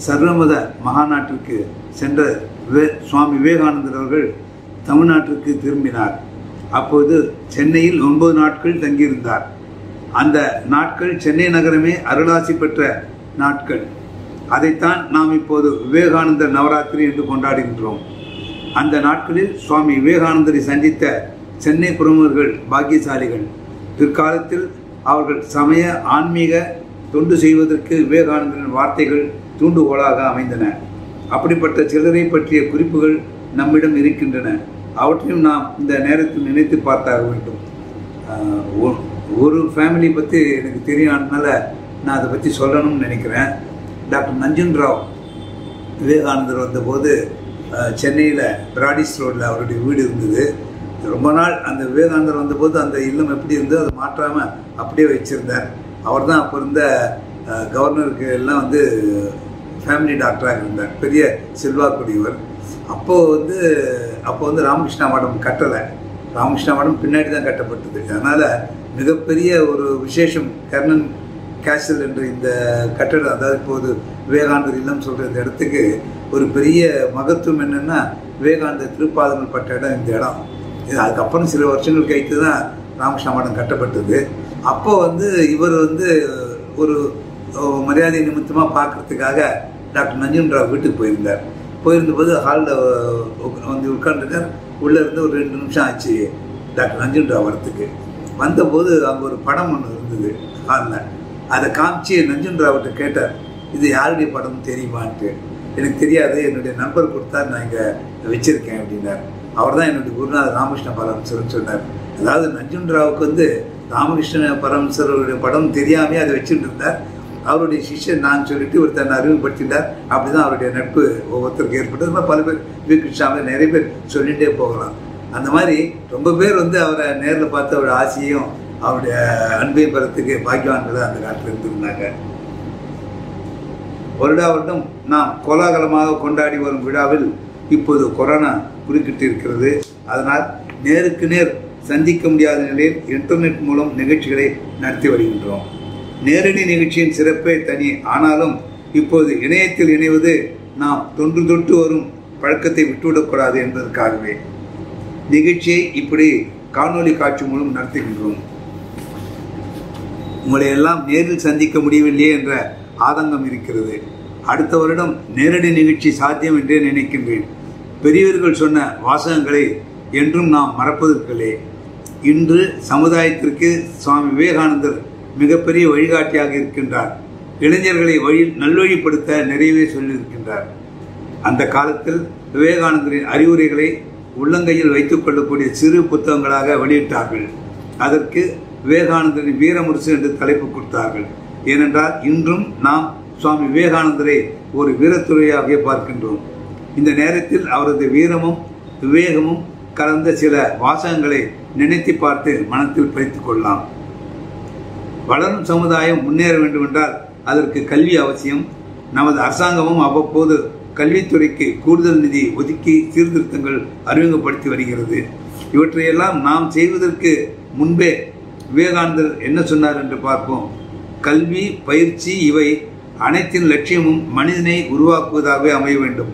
சர்வமத மகாநாட்டிற்கு சென்ற சுவாமி விவேகானந்தர் அவர்கள் தமிழ்நாட்டிற்கு திரும்பினார். அப்போது சென்னையில் 9 நாட்கள் தங்கியிருந்தார். அந்த நாட்கள் சென்னை நகரமே அருளாசி பெற்ற நாட்கள். அதைத்தான் நாம் இப்போது விவேகானந்தர் நவராத்திரி என்று கொண்டாடுகின்றோம். அந்த நாட்களில் சுவாமி விவேகானந்தரை சந்தித்த சென்னை பிரமுகர்கள் பாக்கியசாலிகள். பிற்காலத்தில் அவர்கள் சமய ஆன்மீக தொண்டு செய்வதற்கு விவேகானந்தரின் வார்த்தைகள் தூண்டுகோலாக அமைந்தன. அப்படிப்பட்ட சிலரை பற்றிய குறிப்புகள் நம்மிடம் இருக்கின்றன. அவற்றையும் நாம் இந்த நேரத்தில் நினைத்து பார்த்தாக வேண்டும். ஒரு ஃபேமிலி பற்றி எனக்கு தெரியும், அதனால நான் அதை பற்றி சொல்லணும்னு நினைக்கிறேன். டாக்டர் நஞ்சன் ராவ் விவேகானந்தர் வந்தபோது சென்னையில் பிராடிஸ் ரோடில் அவருடைய வீடு இருந்தது. ரொம்ப நாள் அந்த விவேகானந்தர் வந்தபோது அந்த இல்லம் எப்படி இருந்தோ அதை மாற்றாமல் அப்படியே வச்சுருந்தார். அவர் தான் அப்போ இருந்த கவர்னருக்கு எல்லாம் வந்து ஃபேமிலி டாக்டராக இருந்தார், பெரிய செல்வாக்குடையவர். அப்போ வந்து ராமகிருஷ்ணா மடம் கட்டலை. ராமகிருஷ்ணா மடம் பின்னாடி தான் கட்டப்பட்டது. அதனால் மிகப்பெரிய ஒரு விசேஷம் கர்ணன் கேசல் என்ற இந்த கட்டடம், அதாவது இப்போது விவேகானந்தர் இல்லம் சொல்கிற இந்த இடத்துக்கு ஒரு பெரிய மகத்துவம் என்னென்னா, விவேகானந்தர் திருப்பாதங்கள் பட்ட இடம் இந்த இடம். இது அதுக்கப்புறம் சில வருஷங்கள் கழித்து தான் ராமகிருஷ்ணா மடம் கட்டப்பட்டது. அப்போ வந்து இவர் வந்து ஒரு மரியாதை நிமித்தமாக பார்க்கறதுக்காக டாக்டர் நஞ்சன் ராவ் வீட்டுக்கு போயிருந்தபோது ஹாலில் வந்து உட்காந்துருக்கார். உள்ளே இருந்து ஒரு 2 நிமிஷம் ஆச்சு டாக்டர் நஞ்சன் ராவ் வரத்துக்கு. வந்தபோது அங்கே ஒரு படம் ஒன்று இருந்தது ஹாலில். அதை காமிச்சு நஞ்சன் ராவ்கிட்ட கேட்டார், இது யாருடைய படம்னு தெரியுமான்ட்டு. எனக்கு தெரியாது, என்னுடைய நண்பர் கொடுத்தார், நான் இங்கே வச்சுருக்கேன் அப்படின்னார். அவர் தான் என்னுடைய குருநாதர் ராமகிருஷ்ண பரமஹம்சர்னு சொன்னார். அதாவது நஞ்சன் ராவுக்கு வந்து ராமகிருஷ்ண பரமஹம்சருடைய படம் தெரியாமே அதை வச்சுட்டு இருந்தார். அவருடைய சிஷ்யன் நான் சொல்லிட்டு ஒருத்தர் அறிமுகப்படுத்திட்டார். அப்படி தான் அவருடைய நட்பு ஒவ்வொருத்தருக்கு ஏற்பட்டது. பல பேர் விவேகிருஷ்ணாவை நிறைய பேர் சொல்லிகிட்டே போகலாம். அந்த மாதிரி ரொம்ப பேர் வந்து அவரை நேரில் பார்த்து அவருடைய ஆசையும் அவருடைய அன்பையும் பெறத்துக்கு பாக்கியவான்களை அந்த காலத்தில் இருந்திருந்தாங்க. வருடம் நாம் கோலாகலமாக கொண்டாடி வரும் விழாவில் இப்போது கொரோனா குறுக்கிட்டு இருக்கிறது. அதனால் நேருக்கு நேர் சந்திக்க முடியாத நிலையில் இன்டர்நெட் மூலம் நிகழ்ச்சிகளை நடத்தி வருகின்றோம். நேரடி நிகழ்ச்சியின் சிறப்பே தனி. ஆனாலும் இப்போது இணையத்தில் இணைவது நாம் தொன்று தொட்டு வரும் பழக்கத்தை விட்டுவிடக்கூடாது என்பதற்காகவே நிகழ்ச்சியை இப்படி காணொலி காட்சி மூலம் நடத்துகின்றோம். உங்களை எல்லாம் நேரில் சந்திக்க முடியவில்லையே என்ற ஆதங்கம் இருக்கிறது. அடுத்த வருடம் நேரடி நிகழ்ச்சி சாத்தியம் என்றே நினைக்கின்றேன். பெரியவர்கள் சொன்ன வாசகங்களை என்றும் நாம் மறப்பதற்கில்லை. இன்று சமுதாயத்திற்கு சுவாமி விவேகானந்தர் மிகப்பெரிய வழிகாட்டியாக இருக்கின்றார். இளைஞர்களை நல்வழிப்படுத்த நிறையவே சொல்லியிருக்கின்றார். அந்த காலத்தில் விவேகானந்தரின் அறிவுரைகளை உள்ளங்கையில் வைத்துக் கொள்ளக்கூடிய சிறு புத்தகங்களாக வெளியிட்டார்கள். அதற்கு விவேகானந்தரின் வீரமுரசு என்று தலைப்பு கொடுத்தார்கள். ஏனென்றால் இன்றும் நாம் சுவாமி விவேகானந்தரை ஒரு வீரத்துறையாக பார்க்கின்றோம். இந்த நேரத்தில் அவரது வீரமும் விவேகமும் கலந்த சில வாசகங்களை நினைத்து பார்த்து மனத்தில் பதித்துக் கொள்ளலாம். வளரும் சமுதாயம் முன்னேற வேண்டும் என்றால் அதற்கு கல்வி அவசியம். நமது அரசாங்கமும் அவ்வப்போது கல்வித்துறைக்கு கூடுதல் நிதி ஒதுக்கி சீர்திருத்தங்கள் அறிமுகப்படுத்தி வருகிறது. இவற்றையெல்லாம் நாம் செய்வதற்கு முன்பே விவேகானந்தர் என்ன சொன்னார் என்று பார்ப்போம். கல்வி, பயிற்சி இவை அனைத்தின் லட்சியமும் மனிதனை உருவாக்குவதாகவே அமைய வேண்டும்.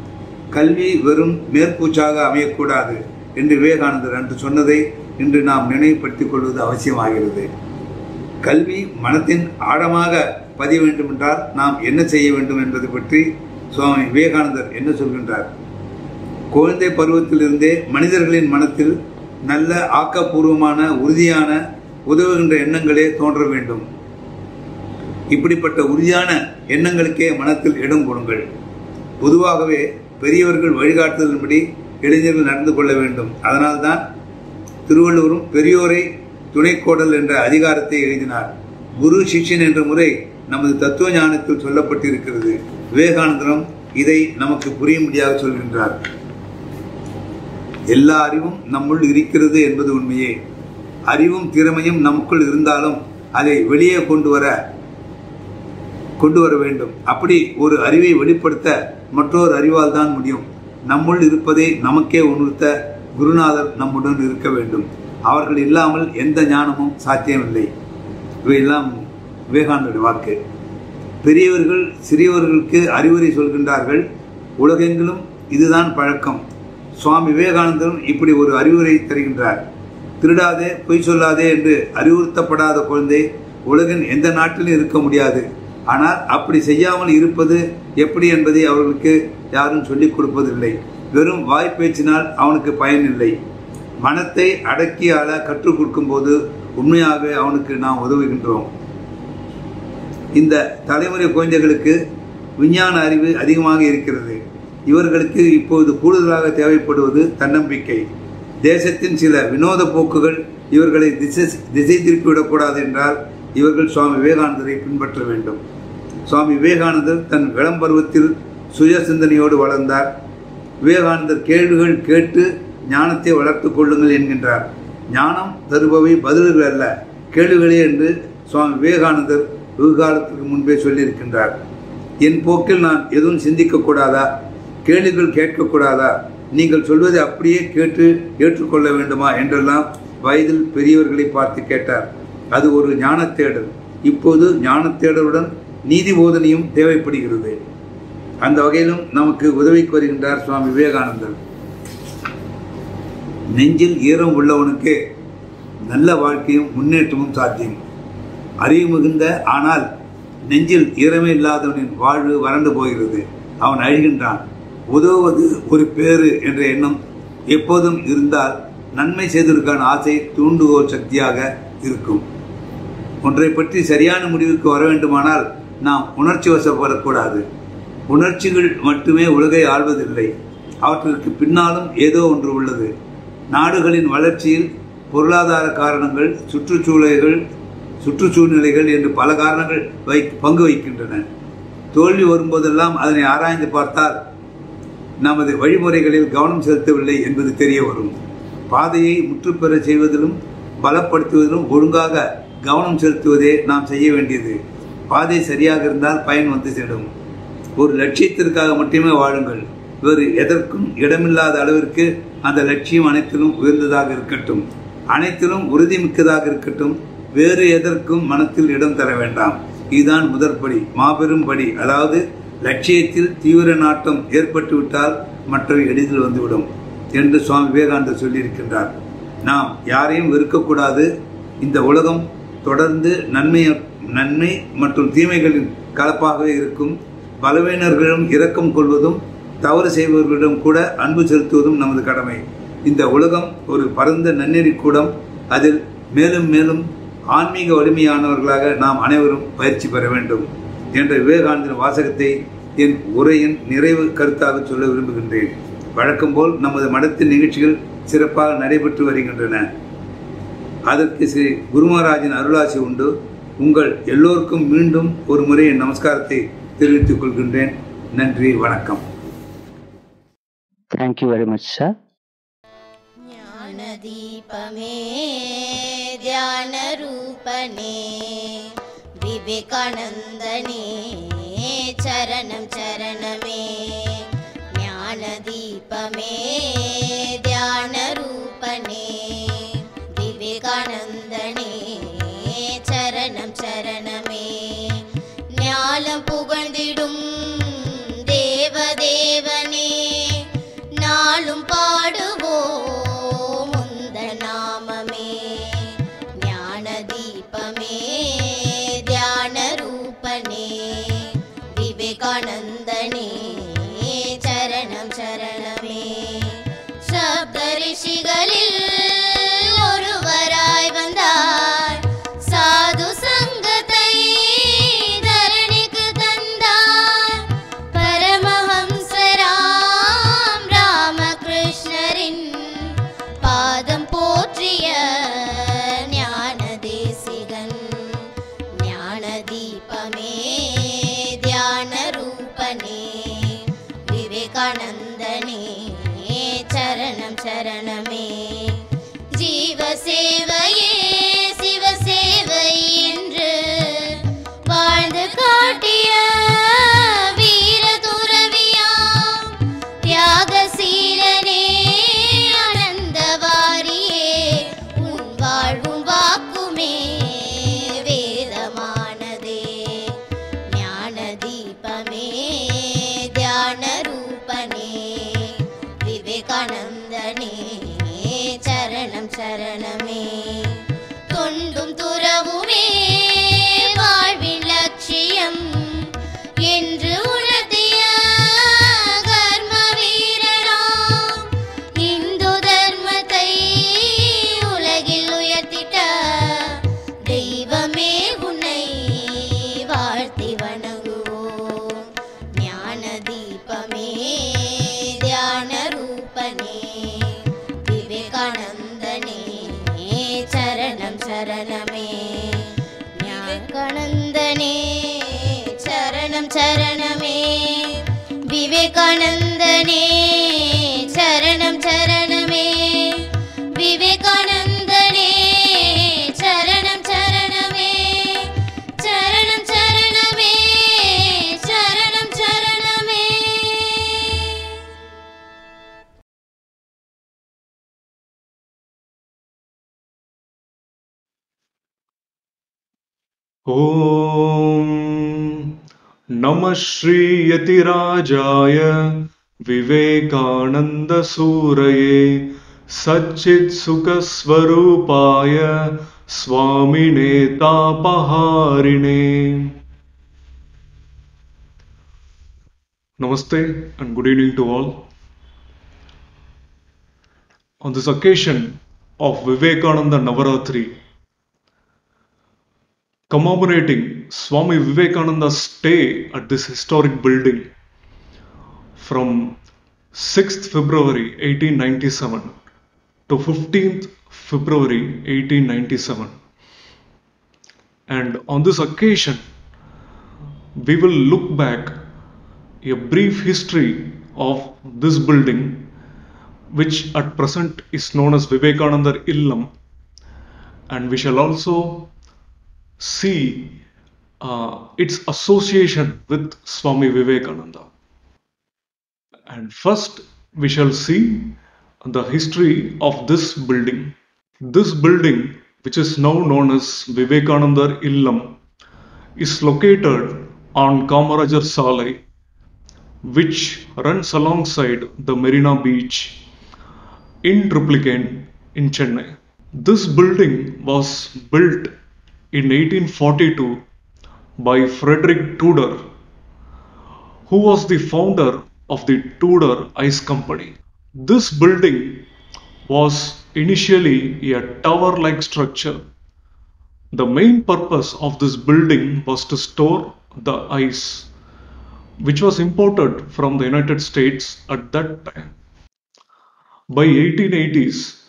கல்வி வெறும் மேற்பூச்சாக அமையக்கூடாது என்று விவேகானந்தர் அன்று சொன்னதை இன்று நாம் நினைவுபடுத்திக் கொள்வது அவசியமாகிறது. கல்வி மனத்தின் ஆழமாக பதிய வேண்டும் என்றால் நாம் என்ன செய்ய வேண்டும் என்பதை பற்றி சுவாமி விவேகானந்தர் என்ன சொல்கின்றார். குழந்தை பருவத்திலிருந்தே மனிதர்களின் மனத்தில் நல்ல ஆக்கப்பூர்வமான உறுதியான உதவுகின்ற எண்ணங்களே தோன்ற வேண்டும். இப்படிப்பட்ட உறுதியான எண்ணங்களுக்கே மனத்தில் இடம் கொடுங்கள். பொதுவாகவே பெரியவர்கள் வழிகாட்டுதலின்படி இளைஞர்கள் நடந்து கொள்ள வேண்டும். அதனால்தான் திருவள்ளுவரும் பெரியோரை துணைக்கோடல் என்ற அதிகாரத்தை எழுதினார். குரு சிஷ்யன் என்ற முறை நமது தத்துவ ஞானத்தில் சொல்லப்பட்டிருக்கிறது. விவேகானந்தரும் இதை நமக்கு புரியும்படியாக சொல்கின்றார். எல்லா அறிவும் நம்முள் இருக்கிறது என்பது உண்மையே. அறிவும் திறமையும் நமக்குள் இருந்தாலும் அதை வெளியே கொண்டு வர வேண்டும். அப்படி ஒரு அறிவை வெளிப்படுத்த மற்றொரு அறிவால் தான் முடியும். நம்முள் இருப்பதை நமக்கே உணர்த்த குருநாதர் நம்முடன் இருக்க வேண்டும். அவர்கள் இல்லாமல் எந்த ஞானமும் சாத்தியமில்லை. இவையெல்லாம் விவேகானந்தருடைய வாக்கு. பெரியவர்கள் சிறியவர்களுக்கு அறிவுரை சொல்கின்றார்கள். உலகெங்கிலும் இதுதான் பழக்கம். சுவாமி விவேகானந்தரும் இப்படி ஒரு அறிவுரை தருகின்றார். திருடாதே, பொய் சொல்லாதே என்று அறிவுறுத்தப்படாத குழந்தை உலகின் எந்த நாட்டிலும் இருக்க முடியாது. ஆனால் அப்படி செய்யாமல் இருப்பது எப்படி என்பதை அவர்களுக்கு யாரும் சொல்லிக் கொடுப்பதில்லை. வெறும் வாய்ப்பேச்சினால் அவனுக்கு பயன் இல்லை. மனத்தை அடக்கி ஆள கற்றுக் கொடுக்கும் போது உண்மையாகவே அவனுக்கு நாம் உதவுகின்றோம். இந்த தலைமுறை குழந்தைகளுக்கு விஞ்ஞான அறிவு அதிகமாக இருக்கிறது. இவர்களுக்கு இப்போது கூடுதலாக தேவைப்படுவது தன்னம்பிக்கை. தேசத்தின் சில வினோத போக்குகள் இவர்களை திசை திருப்பிவிடக்கூடாது என்றால் இவர்கள் சுவாமி விவேகானந்தரை பின்பற்ற வேண்டும். சுவாமி விவேகானந்தர் தன் இளம் பருவத்தில் சுய சிந்தனையோடு வளர்ந்தார். விவேகானந்தர் கேள்விகள் கேட்டு ஞானத்தை வளர்த்து கொள்ளுங்கள் என்கின்றார். ஞானம் தருபவை பதில்கள் அல்ல, கேள்விகளே என்று சுவாமி விவேகானந்தர் வெகு காலத்துக்கு முன்பே சொல்லியிருக்கின்றார். என் போக்கில் நான் எதுவும் சிந்திக்கக்கூடாதா? கேள்விகள் கேட்கக்கூடாதா? நீங்கள் சொல்வதை அப்படியே கேட்டு ஏற்றுக்கொள்ள வேண்டுமா என்றெல்லாம் வயதில் பெரியவர்களை பார்த்து கேட்டார். அது ஒரு ஞான தேடல். இப்போது ஞான தேடலுடன் நீதி போதனையும் தேவைப்படுகிறது. அந்த வகையிலும் நமக்கு உதவிக்கு வருகின்றார் சுவாமி விவேகானந்தர். நெஞ்சில் ஈரம் உள்ளவனுக்கு நல்ல வாழ்க்கையும் முன்னேற்றமும் சாத்தியம். அறிவு மிகுந்த ஆனால் நெஞ்சில் ஈரமே இல்லாதவனின் வாழ்வு வறண்டு போகிறது. அவன் அழுகின்றான். உதவுவது ஒரு பேறு என்ற எண்ணம் எப்போதும் இருந்தால் நன்மை செய்வதற்கான ஆசை தூண்டுகோல் சக்தியாக இருக்கும். ஒன்றை பற்றி சரியான முடிவுக்கு வர வேண்டுமானால் நாம் உணர்ச்சி வசப்படக்கூடாது. உணர்ச்சிகள் மட்டுமே உலகை ஆள்வதில்லை. அவற்றிற்கு பின்னாலும் ஏதோ ஒன்று உள்ளது. நாடுகளின் வளர்ச்சியில் பொருளாதார காரணங்கள், சுற்றுச்சூழ்நிலைகள் என்று பல காரணங்கள் பங்கு வகிக்கின்றன. தோல்வி வரும்போதெல்லாம் அதனை ஆராய்ந்து பார்த்தால் நமது வழிமுறைகளில் கவனம் செலுத்தவில்லை என்பது தெரிய வரும். பாதையை முற்றுப்பெற செய்வதிலும் பலப்படுத்துவதிலும் ஒழுங்காக கவனம் செலுத்துவதே நாம் செய்ய வேண்டியது. பாதை சரியாக இருந்தால் பயன் வந்து சேரும். ஒரு லட்சியத்திற்காக மட்டுமே வாழுங்கள். வேறு எதற்கும் இடமில்லாத அளவிற்கு அந்த லட்சியம் அனைத்திலும் உயர்ந்ததாக இருக்கட்டும், அனைத்திலும் உறுதிமிக்கதாக இருக்கட்டும். வேறு எதற்கும் மனத்தில் இடம் தர வேண்டாம். இதுதான் முதற்படி, மாபெரும் படி. அதாவது லட்சியத்தில் தீவிர நாட்டம் ஏற்பட்டுவிட்டால் மற்றவை எளிதில் வந்துவிடும் என்று சுவாமி விவேகானந்தர் சொல்லியிருக்கின்றார். நாம் யாரையும் வெறுக்கக்கூடாது. இந்த உலகம் தொடர்ந்து நன்மை மற்றும் தீமைகளின் கலப்பாகவே இருக்கும். பலவீனர்களிடம் இரக்கம் கொள்வதும் தவறு செய்பவர்களிடம் கூட அன்பு செலுத்துவதும் நமது கடமை. இந்த உலகம் ஒரு பரந்த நன்னெறி கூடம். அதில் மேலும் மேலும் ஆன்மீக வலிமையானவர்களாக நாம் அனைவரும் பயிற்சி பெற வேண்டும் என்ற விவேகானந்தர் வாசகத்தை என் உரையின் நிறைவு கருத்தாக சொல்ல விரும்புகின்றேன். வழக்கம் போல் நமது மடத்தின் நிகழ்ச்சிகள் சிறப்பாக நடைபெற்று வருகின்றன. அதற்கு ஸ்ரீ குருமராஜின் அருளாசி உண்டு. உங்கள் எல்லோருக்கும் மீண்டும் ஒரு முறை என் நமஸ்காரத்தை தெரிவித்துக் கொள்கின்றேன். நன்றி, வணக்கம். Thank you very much, sir. ஞான தீபமே தியான ரூபனே விவேகானந்தனே சரணம் சரணமே. ஞான தீபமே தியான ரூபனே விவேகானந்தனே சரணம் சரணமே. ஞானம் புகழ்ந்திடும் தேவதேவனே நாளும் பாடுவோம் முந்த நாமமே. ஞான தீபமே தியான ரூபனே விவேகானந்தனே சரணம் சரணமே. சப்த ரிஷிகளில் ஒருவராய் வந்தார், சாது சங்கத்தை தரணிக்கு தந்தார். பரமஹம்சராம் ராமகிருஷ்ணரின் பாதம் போற்றிய ஞான தேசிகன். ஞான தீபமே தியான ரூபனே விவேகானந்தனே சரணம் சரணமே. ஜீவ சேவையே சிவ சேவை என்று வாழ்ந்து காட்டிய வீர துறவியாம் தியாகசீலனே ஆனந்தவாரியே. உன் வாழ்வும் வாக்குமே வேதமானதே. ஞான தீபமே தியான ரூபனே விவேகானந்தனே சரணம் சரணமே. தொண்டும் துறவுமே வாழ்வின் லட்சியம் என்று உணர்த்திய கர்ம வீரராம். இந்து தர்மத்தை உலகில் உயர்த்திட்ட தெய்வமே உன்னை வாழ்த்தி வணங்குவோம். ஞான தீபமே தியான ரூபனே விவேகானந்தனே சரணம் சரணமே. ஞானந்தனே சரணம் சரணமே. விவேகானந்தனே சரணம் சரணமே. விவேகானந்தனே சரணம் சரணமே. சரணம் சரணமே. சரணம் சரணமே. ॐ नमः Shri यतिराजाय विवेकानन्दसूरये सच्चित्सुखस्वरूपाय स्वामिने तापहारिणे. Namaste and good evening to all. On this occasion of Vivekananda Navaratri, commemorating Swami Vivekananda's stay at this historic building from 6th February 1897 to 15th February 1897. And on this occasion, we will look back a brief history of this building, which at present is known as Vivekananda Illam, and we shall also see its association with Swami Vivekananda. And first we shall see the history of this building. This building, which is now known as Vivekananda Illam, is located on Kamarajar Salai, which runs alongside the Marina Beach in Triplicane in Chennai. This building was built in 1842 by Frederick Tudor, who was the founder of the Tudor Ice Company. This building was initially a tower-like structure. The main purpose of this building was to store the ice, which was imported from the United States at that time. By 1880s,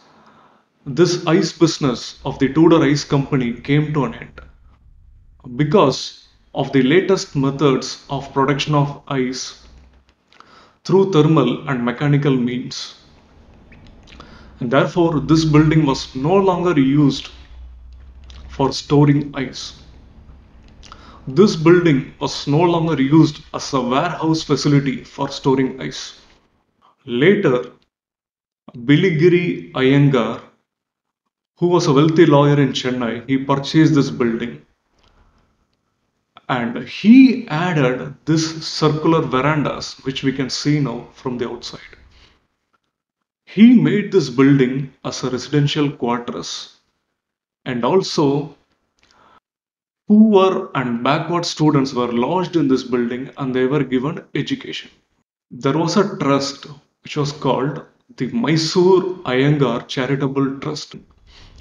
this ice business of the Tudor Ice Company came to an end because of the latest methods of production of ice through thermal and mechanical means. And therefore, this building was no longer used for storing ice. This building was no longer used as a warehouse facility for storing ice. Later, Biligiri Iyengar, who was a wealthy lawyer in Chennai, he purchased this building and he added this circular verandas which we can see now from the outside. He made this building as a residential quarters, and also poor and backward students were lodged in this building and they were given education. There was a trust which was called the Mysore Iyengar Charitable Trust,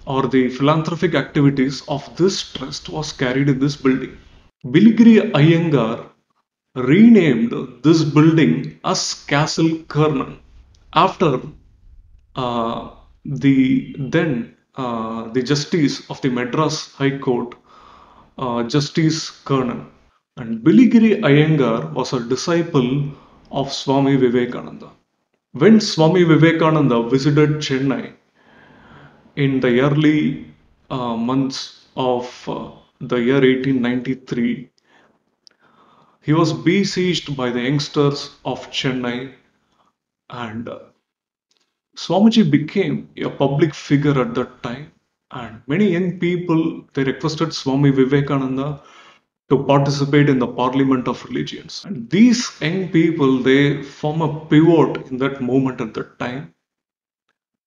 or the philanthropic activities of this trust was carried in this building. Biligiri Iyengar renamed this building as Castle Kernan after the Justice of the Madras High Court, Justice Kernan. And Biligiri Iyengar was a disciple of Swami Vivekananda. When Swami Vivekananda visited Chennai in the early months of the year 1893, he was besieged by the youngsters of Chennai, and Swamiji became a public figure at that time, and many young people, they requested Swami Vivekananda to participate in the Parliament of Religions. And these young people, they form a pivot in that movement at that time,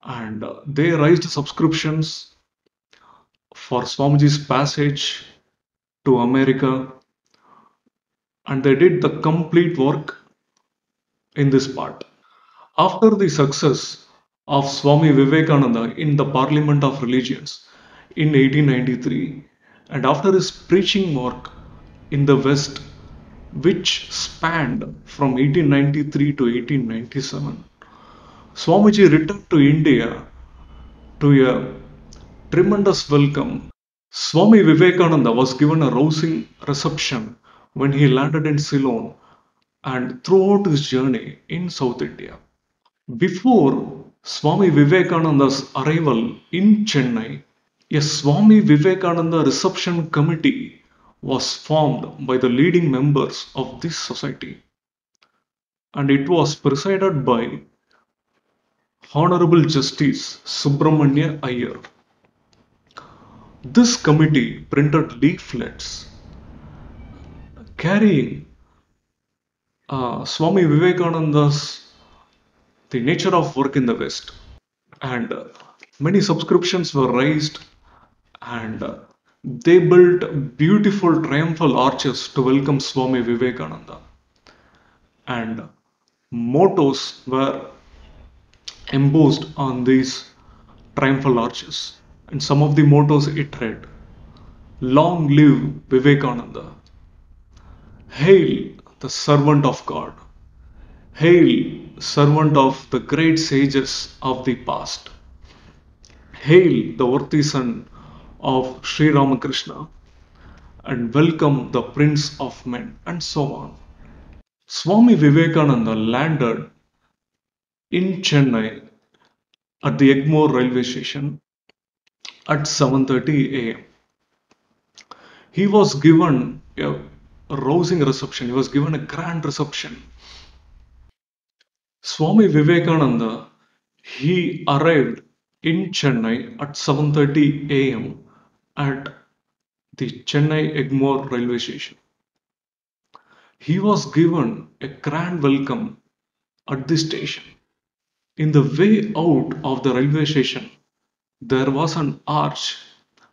and they raised subscriptions for Swamiji's passage to America, and they did the complete work in this part. After the success of Swami Vivekananda in the Parliament of Religions in 1893, and after his preaching work in the West, which spanned from 1893 to 1897, Swamiji returned to India to a tremendous welcome. Swami Vivekananda was given a rousing reception when he landed in Ceylon and throughout his journey in South India. Before Swami Vivekananda's arrival in Chennai, a Swami Vivekananda reception committee was formed by the leading members of this society, and it was presided by Honorable Justice Subramanya Iyer. This committee printed leaflets carrying Swami Vivekananda's the nature of work in the West, and many subscriptions were raised, and they built beautiful triumphal arches to welcome Swami Vivekananda, and mottos were embossed on these triumphal arches, and some of the mottos it read, "Long live Vivekananda, hail the servant of God, hail servant of the great sages of the past, hail the worthy son of Sri Ramakrishna, and welcome the Prince of Men," and so on. Swami Vivekananda landed in Chennai at the Egmore railway station at 7:30 a.m. He was given a rousing reception, he was given a grand reception. Swami Vivekananda, he arrived in Chennai at 7:30 a.m. at the Chennai Egmore railway station. He was given a grand welcome at the station. In the way out of the railway station, there was an arch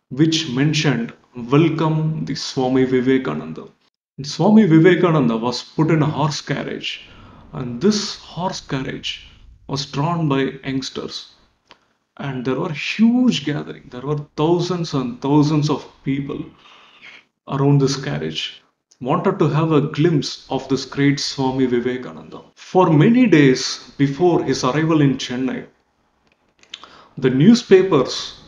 which mentioned "Welcome the Swami Vivekananda." And Swami Vivekananda was put in a horse carriage, and this horse carriage was drawn by youngsters. and there were huge gathering. There were thousands and thousands of people around this carriage, wanted to have a glimpse of this great Swami Vivekananda. For many days before his arrival in Chennai, the newspapers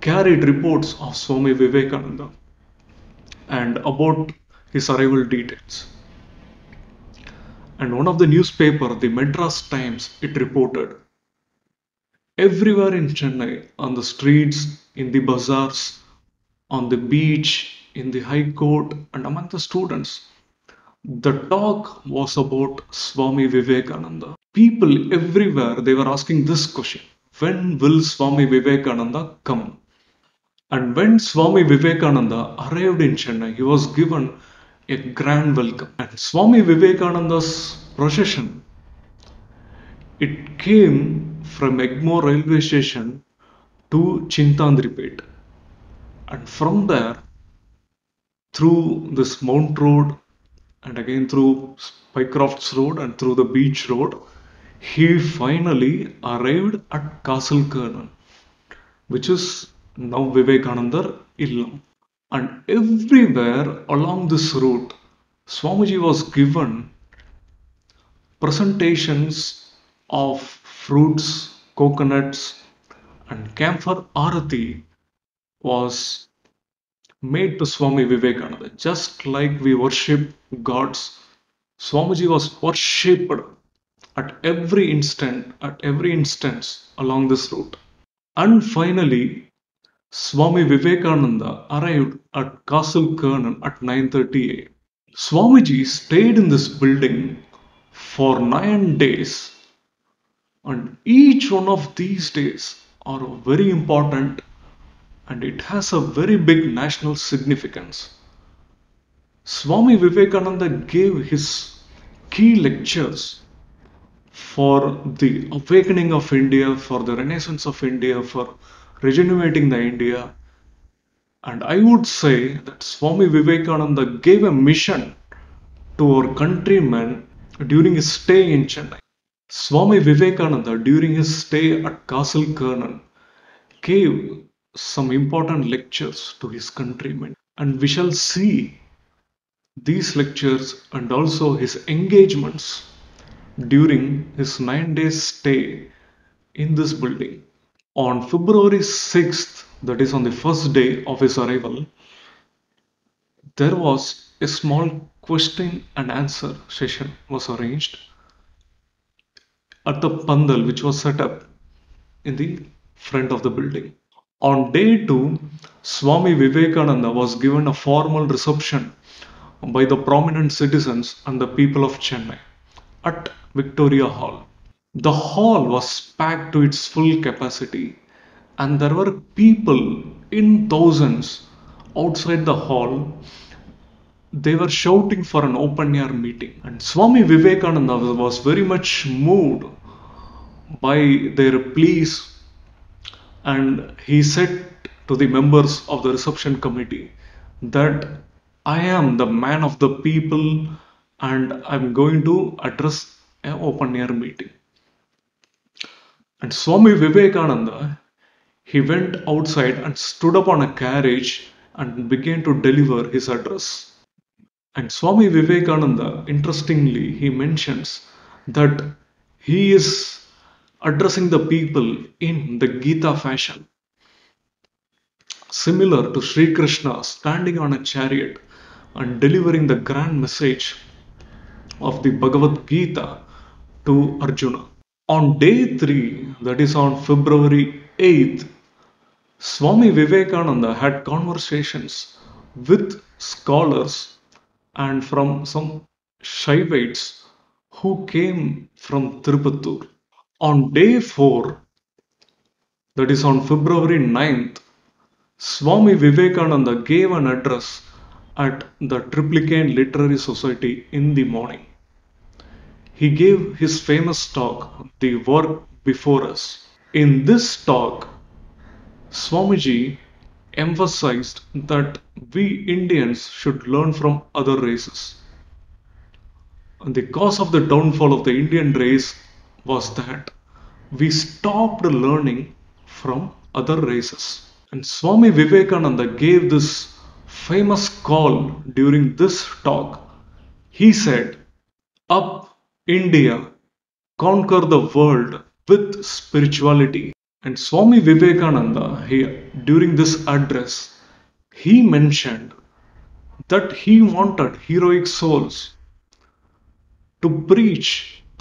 carried reports of Swami Vivekananda and about his arrival details. And one of the newspaper, the Madras Times, it reported, everywhere in Chennai, on the streets, in the bazaars, on the beach, in the High Court, and among the students, the talk was about Swami Vivekananda. People everywhere, they were asking this question: when will Swami Vivekananda come? And when Swami Vivekananda arrived in Chennai, he was given a grand welcome. And Swami Vivekananda's procession, it came from Egmore railway station to Chintandripet. And from there, through this Mount Road and again through Pycrofts Road and through the Beach Road, he finally arrived at Castle Kernan, which is now Vivekananda Illam. And everywhere along this route, Swamiji was given presentations of fruits, coconuts, and camphor arati was made to Swami Vivekananda. Just like we worship gods, Swamiji was worshipped at every instance along this route. And finally, Swami Vivekananda arrived at Castle Kernan at 9:30 a.m. Swamiji stayed in this building for 9 days, and each one of these days are very important and it has a very big national significance. Swami Vivekananda gave his key lectures for the awakening of India, for the renaissance of India, for regenerating the India. And I would say that Swami Vivekananda gave a mission to our countrymen during his stay in Chennai. Swami Vivekananda, during his stay at Castle Kernan, gave some important lectures to his countrymen. And we shall see these lectures and also his engagements during his 9 days stay in this building. On February 6th, that is on the first day of his arrival, there was a small question and answer session was arranged at the pandal which was set up in the front of the building. On day 2, Swami Vivekananda was given a formal reception by the prominent citizens and the people of Chennai at Victoria Hall. The hall was packed to its full capacity, and there were people in thousands outside the hall. They were shouting for an open air meeting, and Swami Vivekananda was very much moved by their pleas, and he said to the members of the reception committee that I am the man of the people and I'm going to address an open air meeting. And Swami Vivekananda, he went outside and stood up on a carriage and began to deliver his address. And Swami Vivekananda, interestingly, he mentions that he is addressing the people in the Gita fashion, similar to Sri Krishna standing on a chariot and delivering the grand message of the Bhagavad Gita to Arjuna. On day 3, that is on February 8th, Swami Vivekananda had conversations with scholars and from some Shaivites who came from Tirupattur. On day 4, that is on February 9th, Swami Vivekananda gave an address at the Triplicane Literary Society in the morning. He gave his famous talk, The Work Before Us. In this talk, Swamiji emphasized that we Indians should learn from other races. And the cause of the downfall of the Indian race was that we stopped learning from other races. And Swami Vivekananda gave this famous call during this talk. He said, "Up, India, conquer the world with spirituality." And Swami Vivekananda, during this address, he mentioned that he wanted heroic souls to preach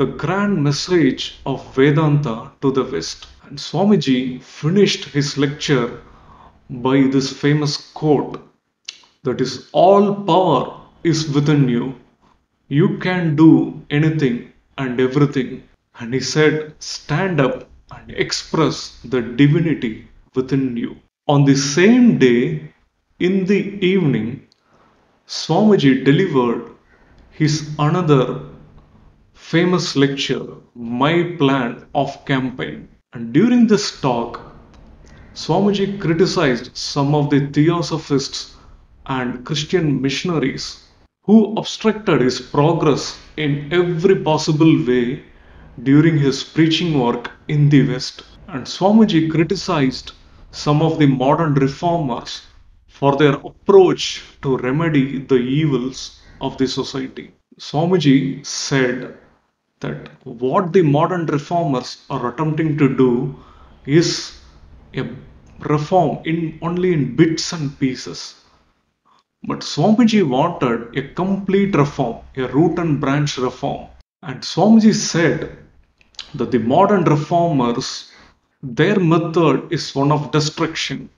the grand message of Vedanta to the West. And Swamiji finished his lecture by this famous quote, that is, "All power is within you. You can do anything and everything." And he said, "Stand up and express the divinity within you." On the same day, in the evening, Swamiji delivered his another famous lecture, "My Plan of Campaign." And during this talk, Swamiji criticized some of the theosophists and Christian missionaries who obstructed his progress in every possible way during his preaching work in the West. And Swamiji criticized some of the modern reformers for their approach to remedy the evils of the society. Swamiji said that what the modern reformers are attempting to do is a reform only in bits and pieces. But Swamiji wanted a complete reform, a root and branch reform. And Swamiji said that the modern reformers, their method is one of destruction,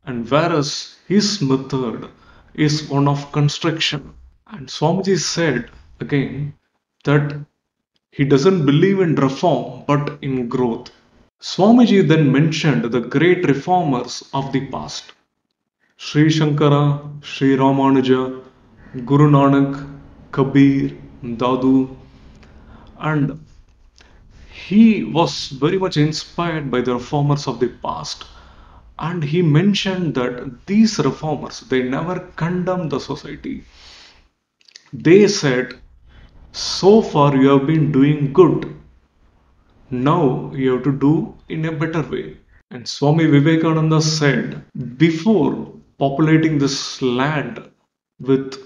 and whereas his method is one of construction. And Swamiji said again that he doesn't believe in reform but in growth. Swamiji then mentioned the great reformers of the past: Sri Shankara, Sri Ramanuja, Guru Nanak, Kabir, Dadu, and he was very much inspired by the reformers of the past. And he mentioned that these reformers, they never condemned the society. They said, "So far you have been doing good. Now you have to do in a better way." And Swami Vivekananda said, before populating this land with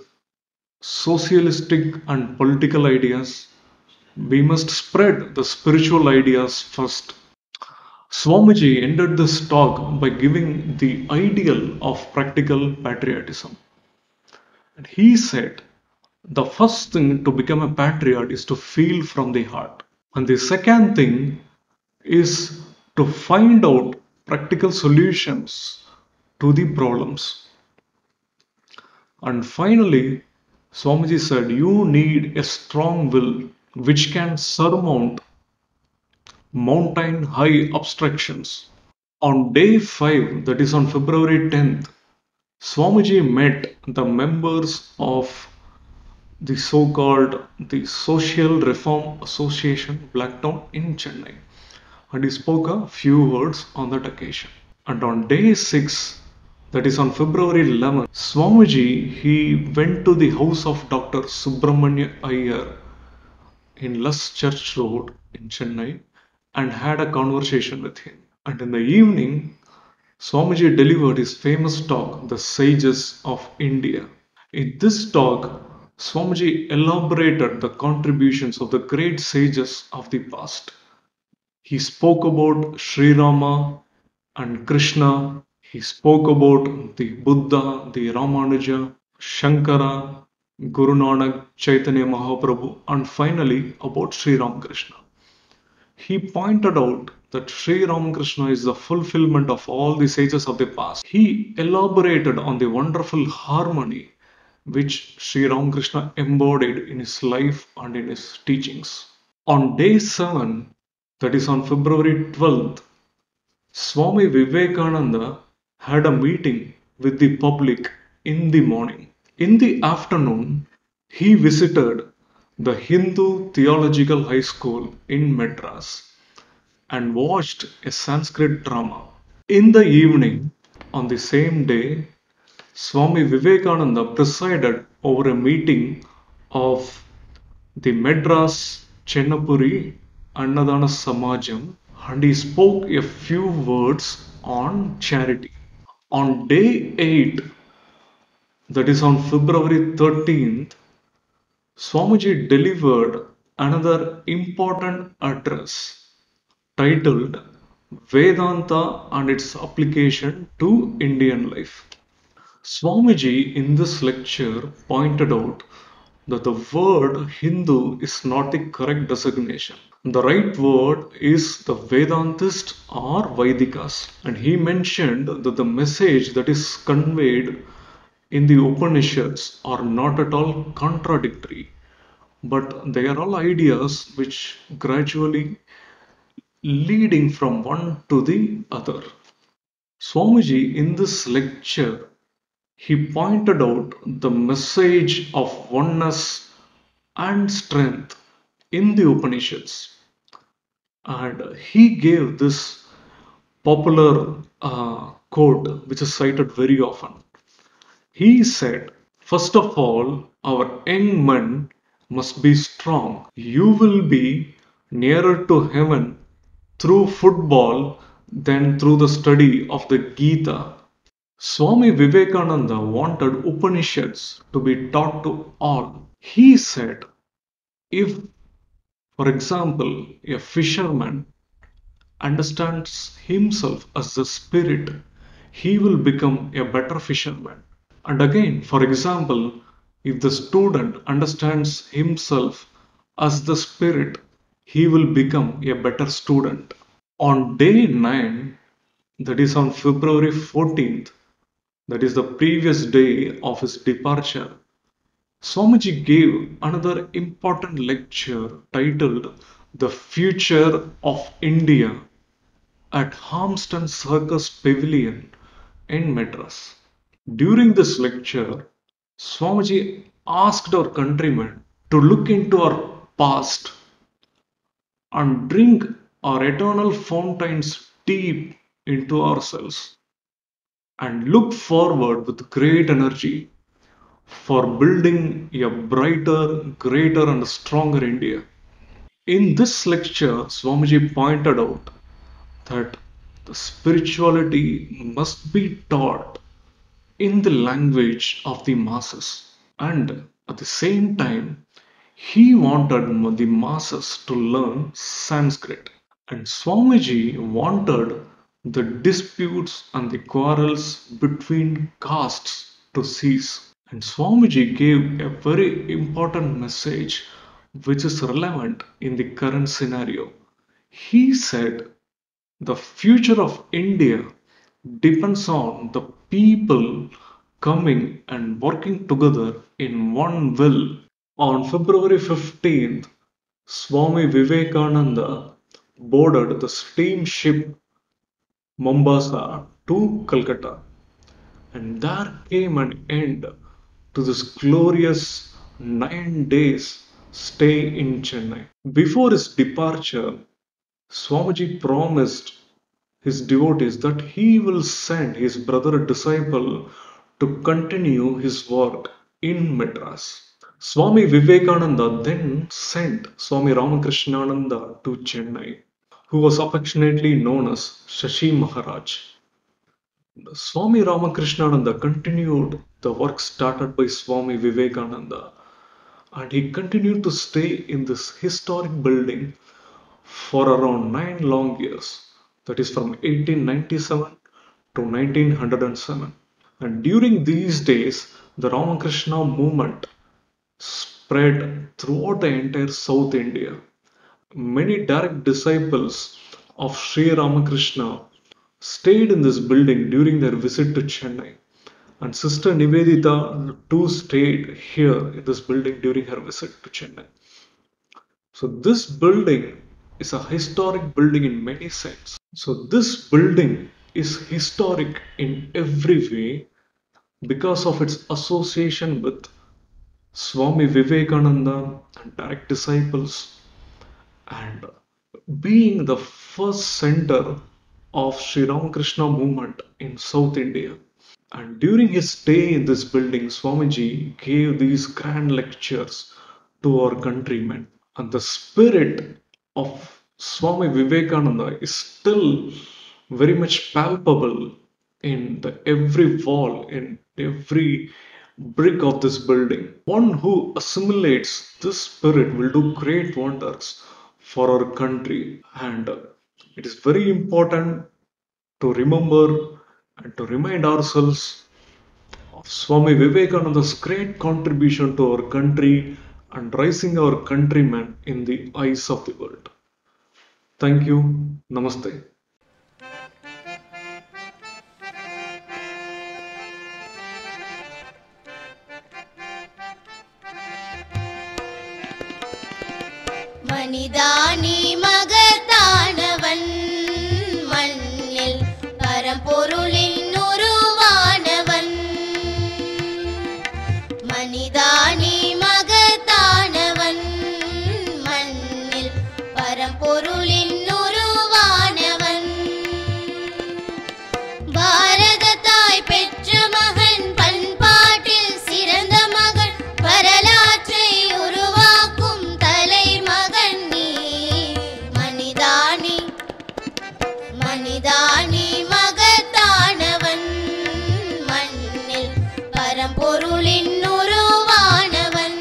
socialistic and political ideas, we must spread the spiritual ideas first. Swamiji ended this talk by giving the ideal of practical patriotism. And he said, the first thing to become a patriot is to feel from the heart. And the second thing is to find out practical solutions to the problems. And finally, Swamiji said, you need a strong will which can surmount mountain high obstructions. On day 5, that is on February 10th, Swamiji met the members of the so-called the Social Reform Association Blacktown in Chennai, and he spoke a few words on that occasion. And on day 6, that is on February 11th, Swamiji, he went to the house of Dr. Subramanya Iyer in Les Church Road in Chennai and had a conversation with him. And in the evening, Swamiji delivered his famous talk, The Sages of India. In this talk, Swamiji elaborated the contributions of the great sages of the past. He spoke about Sri Rama and Krishna. He spoke about the Buddha, the Ramanuja, Shankara, Guru Nanak, Chaitanya Mahaprabhu, and finally about Sri Ramakrishna. He pointed out that Sri Ramakrishna is the fulfillment of all the sages of the past. He elaborated on the wonderful harmony which Sri Ramakrishna embodied in his life and in his teachings. On day 7, that is on February 12th, Swami Vivekananda had a meeting with the public in the morning. In the afternoon, he visited the Hindu Theological High School in Madras and watched a Sanskrit drama. In the evening, on the same day, Swami Vivekananda presided over a meeting of the Madras Chennapuri Annadana Samajam and he spoke a few words on charity. On day 8, that is on February 13th, Swamiji delivered another important address titled Vedanta and its application to Indian life. Swamiji in this lecture pointed out that the word Hindu is not the correct designation. The right word is the Vedantist or Vaidikas. And he mentioned that the message that is conveyed in the Upanishads are not at all contradictory, but they are all ideas which gradually leading from one to the other. Swamiji in this lecture he pointed out the message of oneness and strength in the Upanishads, and he gave this popular quote which is cited very often. He said, first of all, our young men must be strong. You will be nearer to heaven through football than through the study of the Gita. Swami Vivekananda wanted Upanishads to be taught to all. He said, if, for example, a fisherman understands himself as the spirit, he will become a better fisherman. And again, for example, if the student understands himself as the spirit, he will become a better student. On day 9, that is on February 14th, that is the previous day of his departure, Swamiji gave another important lecture titled The Future of India at Harmston Circus Pavilion in Madras. During this lecture, Swamiji asked our countrymen to look into our past and drink our eternal fountains deep into ourselves and look forward with great energy for building a brighter, greater, and stronger India. In this lecture, Swamiji pointed out that the spirituality must be taught in the language of the masses, and at the same time, he wanted the masses to learn Sanskrit. And Swamiji wanted the disputes and the quarrels between castes to cease. And Swamiji gave a very important message which is relevant in the current scenario. He said the future of India depends on the people coming and working together in one will. On February 15th, Swami Vivekananda boarded the steamship Mombasa to Calcutta, and there came an end to this glorious 9 days stay in Chennai. Before his departure, Swamiji promised his devotees that he will send his brother disciple to continue his work in Madras. Swami Vivekananda then sent Swami Ramakrishnananda to Chennai, who was affectionately known as Shashi Maharaj. Swami Ramakrishnananda continued the work started by Swami Vivekananda, and he continued to stay in this historic building for around 9 long years, that is from 1897 to 1907. And during these days, the Ramakrishna movement spread throughout the entire South India. Many direct disciples of Sri Ramakrishna stayed in this building during their visit to Chennai. And Sister Nivedita too stayed here in this building during her visit to Chennai. So this building is a historic building in many sense. So this building is historic in every way because of its association with Swami Vivekananda and direct disciples, and being the first center of Sri Ramakrishna movement in South India. And during his stay in this building, Swamiji gave these grand lectures to our countrymen. And the spirit of Swami Vivekananda is still very much palpable in every wall, in every brick of this building. One who assimilates this spirit will do great wonders for our country. And it is very important to remember and to remind ourselves of Swami Vivekananda's great contribution to our country and raising our countrymen in the eyes of the world. Thank you. Namaste. மனிதானி மகத்தானவன் மண்ணில் பரம்பொருளின் உருவானவன். மனிதானி மகத்தானவன் மண்ணில் பரம்பொருளின் உருவானவன். பாரத தாய் பெற்ற மகன், பண்பாட்டில் சிறந்த மகன், வரலாற்றை உருவாக்கும் தலைமகன் நீ. மனிதானி மனிதானி மகத்தானவன் மண்ணில் பரம்பொருளின் உருவானவன்.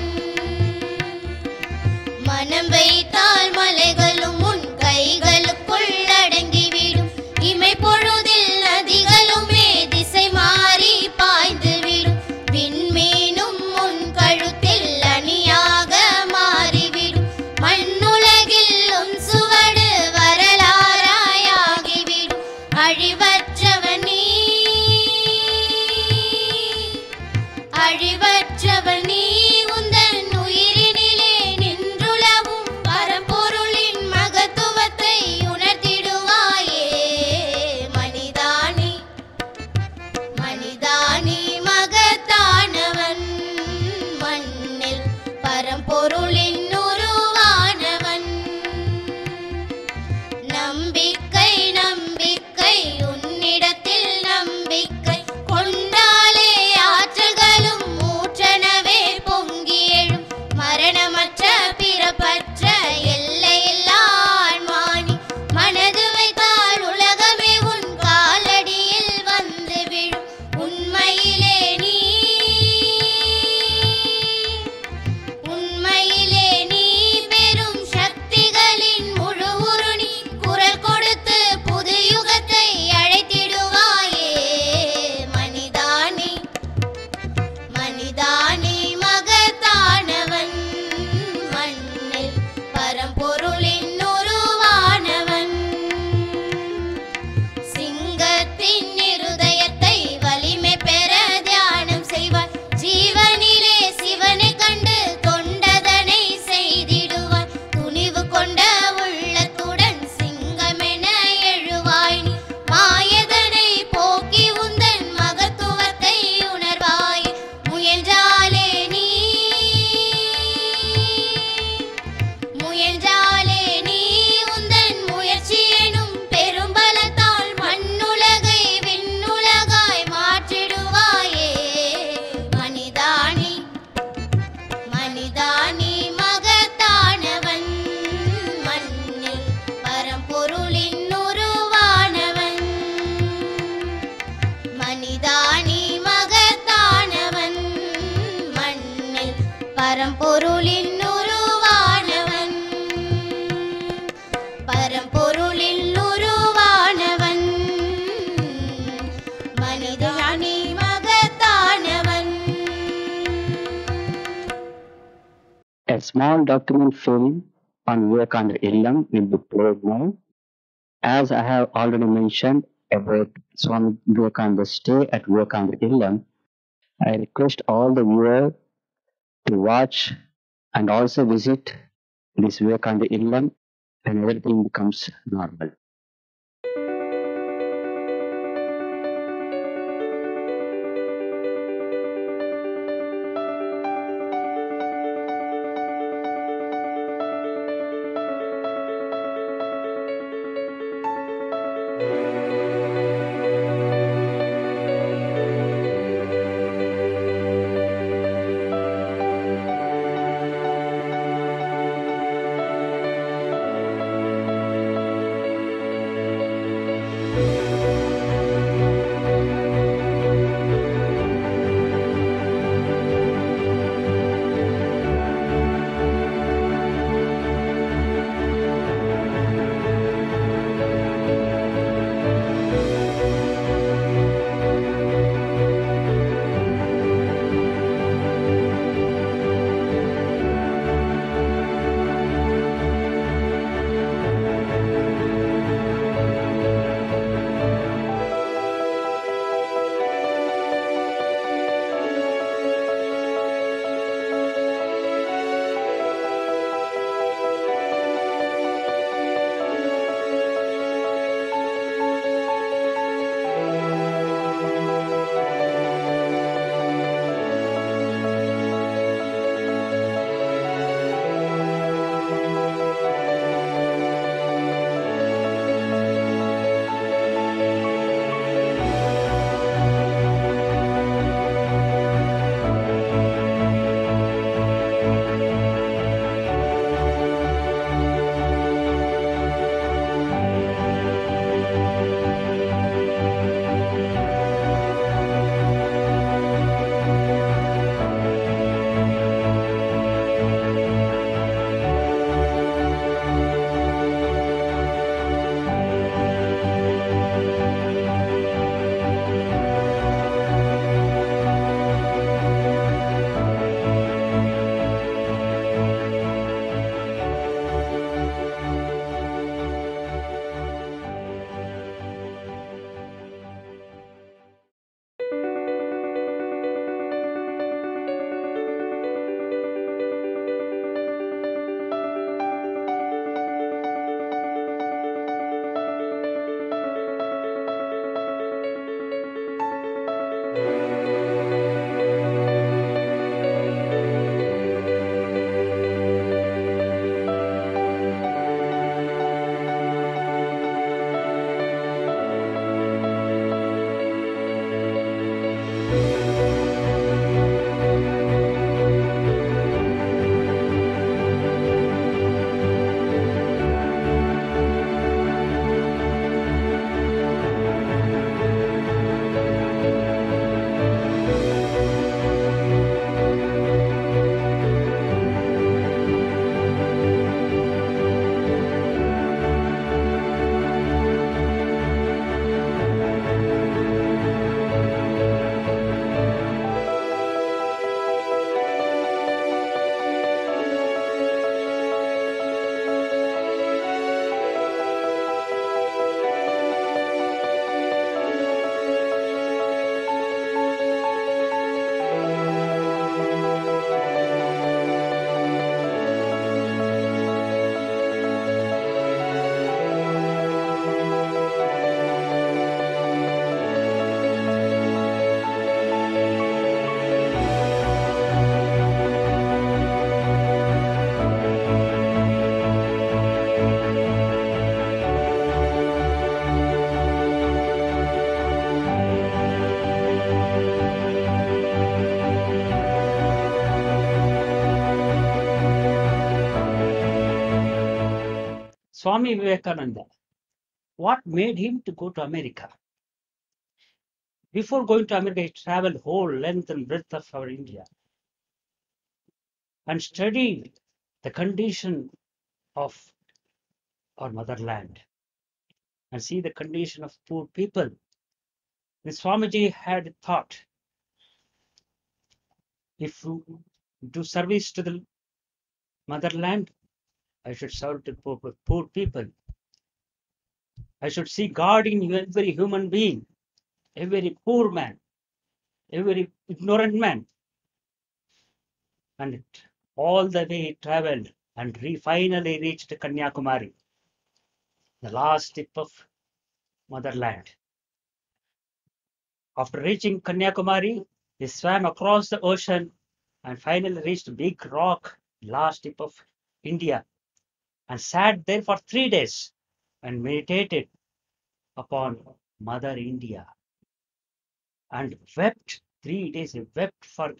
மனம் வைத்தால் மலைகளும் உன் கைகளுக்குள் அடங்கிவிடும். இமை பொழுதில் நதிகளுமே திசை மாறி பாய்ந்துவிடும். விண்மீனும் உன் கழுத்தில் அணியாக மாறிவிடும். மண்ணுலகில் உன் சுவடு வரலாறாயாகிவிடும். அழிவற்றவன் நீ, அழிவற்றவன் நீ. உந்தன் உயிரினிலே நின்றுலவும் பரம்பொருளின் மகத்துவத்தை உணர்த்திடுவாயே. மனிதானி மனிதானி மகத்தானவன் மண்ணில் பரம்பொருளின் உருவானவன். நம்பிக்கை நம்பிக்கை உன்னிடத்தில் நம்பிக்கை கொண்டாலே ஆற்றல்களும் ஊற்றனவே பொங்கி எழும். மரணமற்ற பிறப்பற்ற எல்லையில்லா ஆன்மானி. மனது வைத்தால் உலகமே உன் காலடியில் வந்து விழும். உண்மையிலே நீ, உண்மையிலே நீ பெரும் சக்திகளின் முழு உருணி. குரல் கொடுத்து புது யுகத்தை அழைத்திடுவாயே. மனிதானி மனிதானி மகத்தானவன் மண்ணில் பரம்பொருளின் உருவானவன். சிங்கத்தின் இருதயத்தை வலிமை பெற தியானம் செய்வார். ஜீவனிலே சிவனை கண்டு தொண்டதனை செய்திடுவார். துணிவு கொண்ட உள்ளத்துடன் சிங்கமென எழுவாய் நீ. மாயதனை போக்கி உந்தன் மகத்துவத்தை உணர்வாய். முயன்றாலே நீ, முயன்றாலே நீ உந்தன் முயற்சி எனும் பெரும்பலத்தால் மண்ணுலகை விண்ணுலகாய் மாற்றிடுவாயே. மனிதானி மனிதானி மகத்தானவன் மண்ணில் பரம்பொருளின் உருவானவன். மனிதானி மகத்தானவன் மண்ணில் பரம்பொருளின் உருவானவன். பரம்பொருளின் உருவானவன் மனிதானி மகத்தானவன். A small document film on Vivekananda Illam will be played now. As I have already mentioned about Swami Vivekananda's stay at Vivekananda Illam, I request all the viewers to watch and also visit this Vivekananda Illam when everything becomes normal. Swami Vivekananda, what made him to go to America? Before going to America, he traveled whole length and breadth of our India and studied the condition of our motherland and see the condition of poor people. The Swamiji had thought, if you do service to the motherland, I should serve to poor people. I should see God in every human being, every poor man, every ignorant man. And all the way he traveled and finally reached Kanyakumari, the last tip of motherland. After reaching Kanyakumari, he swam across the ocean and finally reached Big Rock, last tip of India, and sat there for 3 days and meditated upon Mother India and wept 3 days. He wept for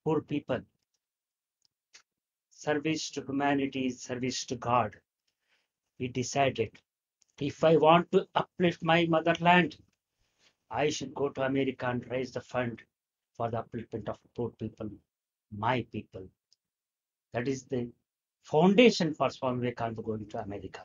poor people. Service to humanity, service to God. He decided, if I want to uplift my motherland, I should go to America and raise the fund for the upliftment of poor people, my people. That is the foundation for Swami Vivekananda going to America.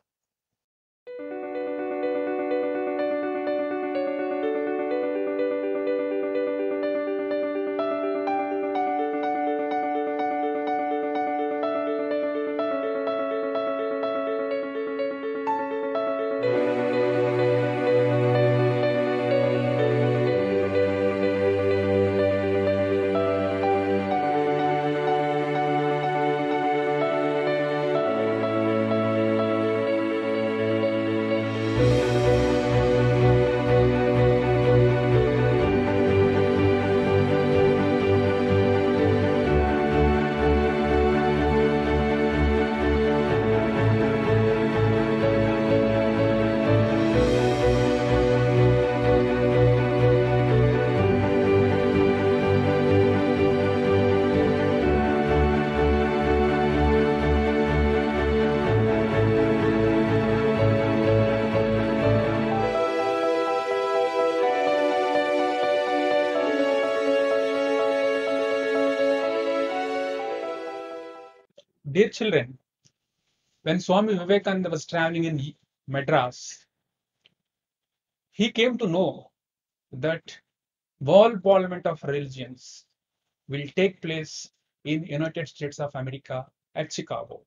Dear children, when Swami Vivekananda was traveling in Madras, he came to know that World Parliament of Religions will take place in United States of America at Chicago.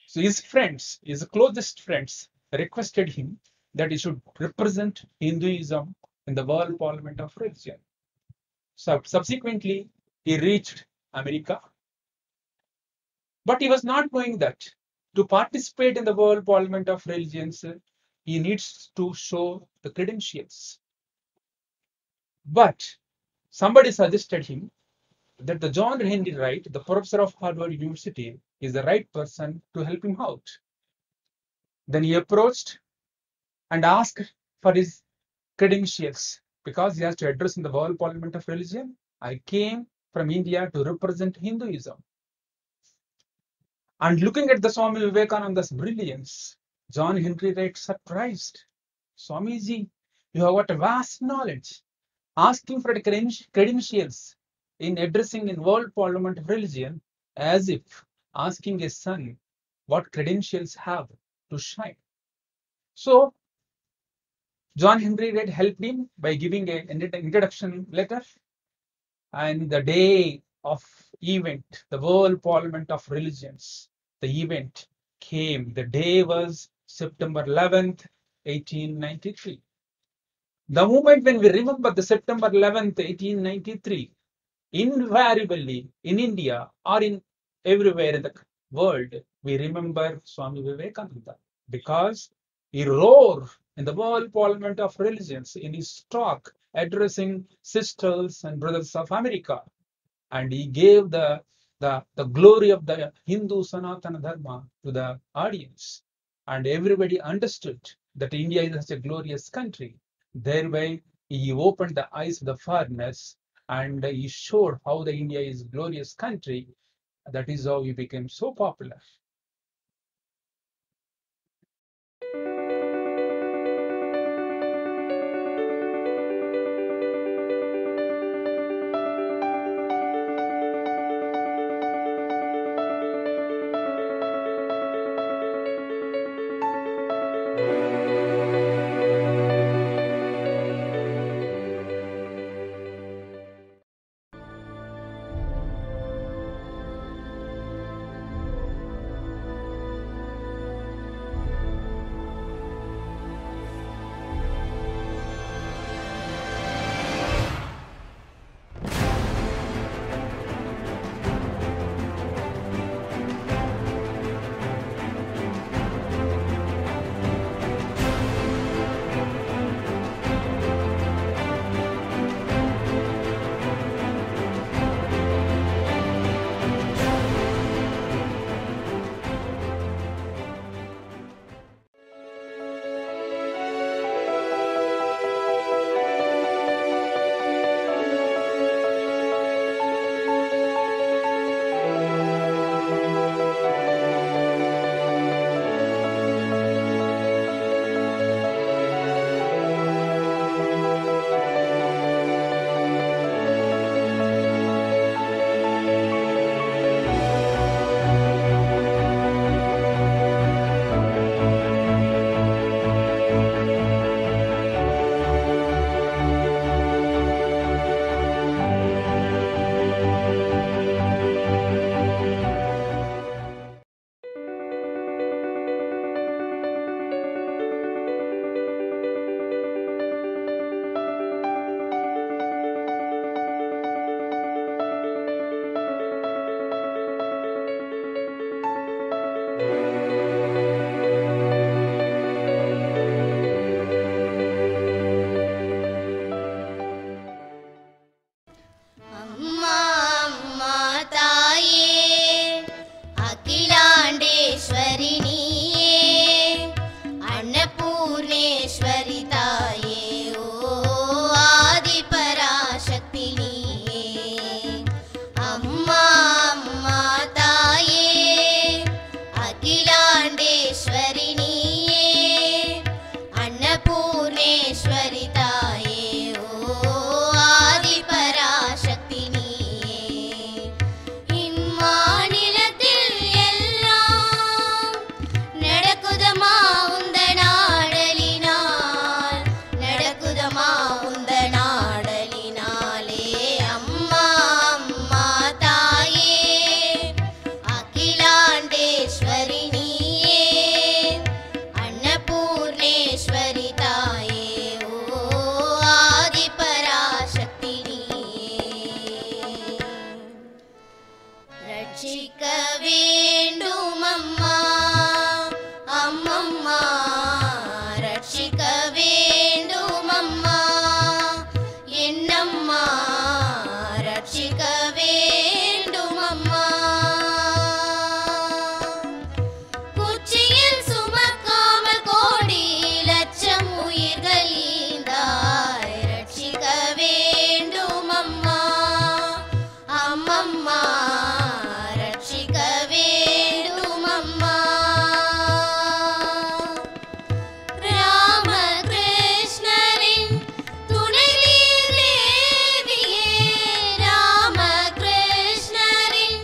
So his friends, his closest friends, requested him that he should represent Hinduism in the World Parliament of Religion. So subsequently, he reached America. But he was not knowing that to participate in the World Parliament of Religions, he needs to show the credentials. But somebody suggested him that the John Henry Wright, the professor of Harvard University, is the right person to help him out. Then he approached and asked for his credentials because he has to address in the World Parliament of Religion. I came from India to represent Hinduism. And looking at the Swami Vivekananda's brilliance, John Henry Wright surprised. Swamiji, you have got a vast knowledge. Asking for credentials in addressing in World Parliament of Religion as if asking a son what credentials have to shine. So John Henry Wright helped him by giving an introduction letter. And the day of event, the World Parliament of Religions, the event came. The day was September 11th, 1893. The moment when we remember the September 11th, 1893, invariably in India or in everywhere in the world, we remember Swami Vivekananda because he roared in the World Parliament of Religions in his talk addressing sisters and brothers of America. And he gave the glory of the Hindu Sanatana Dharma to the audience. And everybody understood that India is such a glorious country. Thereby, he opened the eyes of the foreigners and he showed how the India is a glorious country. That is how he became so popular. ரட்சிக்க வேண்டும் அம்மா அம்மம்மா ரட்சிக்க வேண்டும் அம்மா என்னம்மா ரட்சிக்க வேண்டும் அம்மா குச்சியில் சுமக்காமல் கோடி லட்சம் உயிர்கள் ஈந்தாய் ரட்சிக்க வேண்டும் அம்மா அம்மம்மா ரட்சிக்க வேண்டும் அம்மா ராமகிருஷ்ணரின் துணைவீர் தேவியே ராமகிருஷ்ணரின்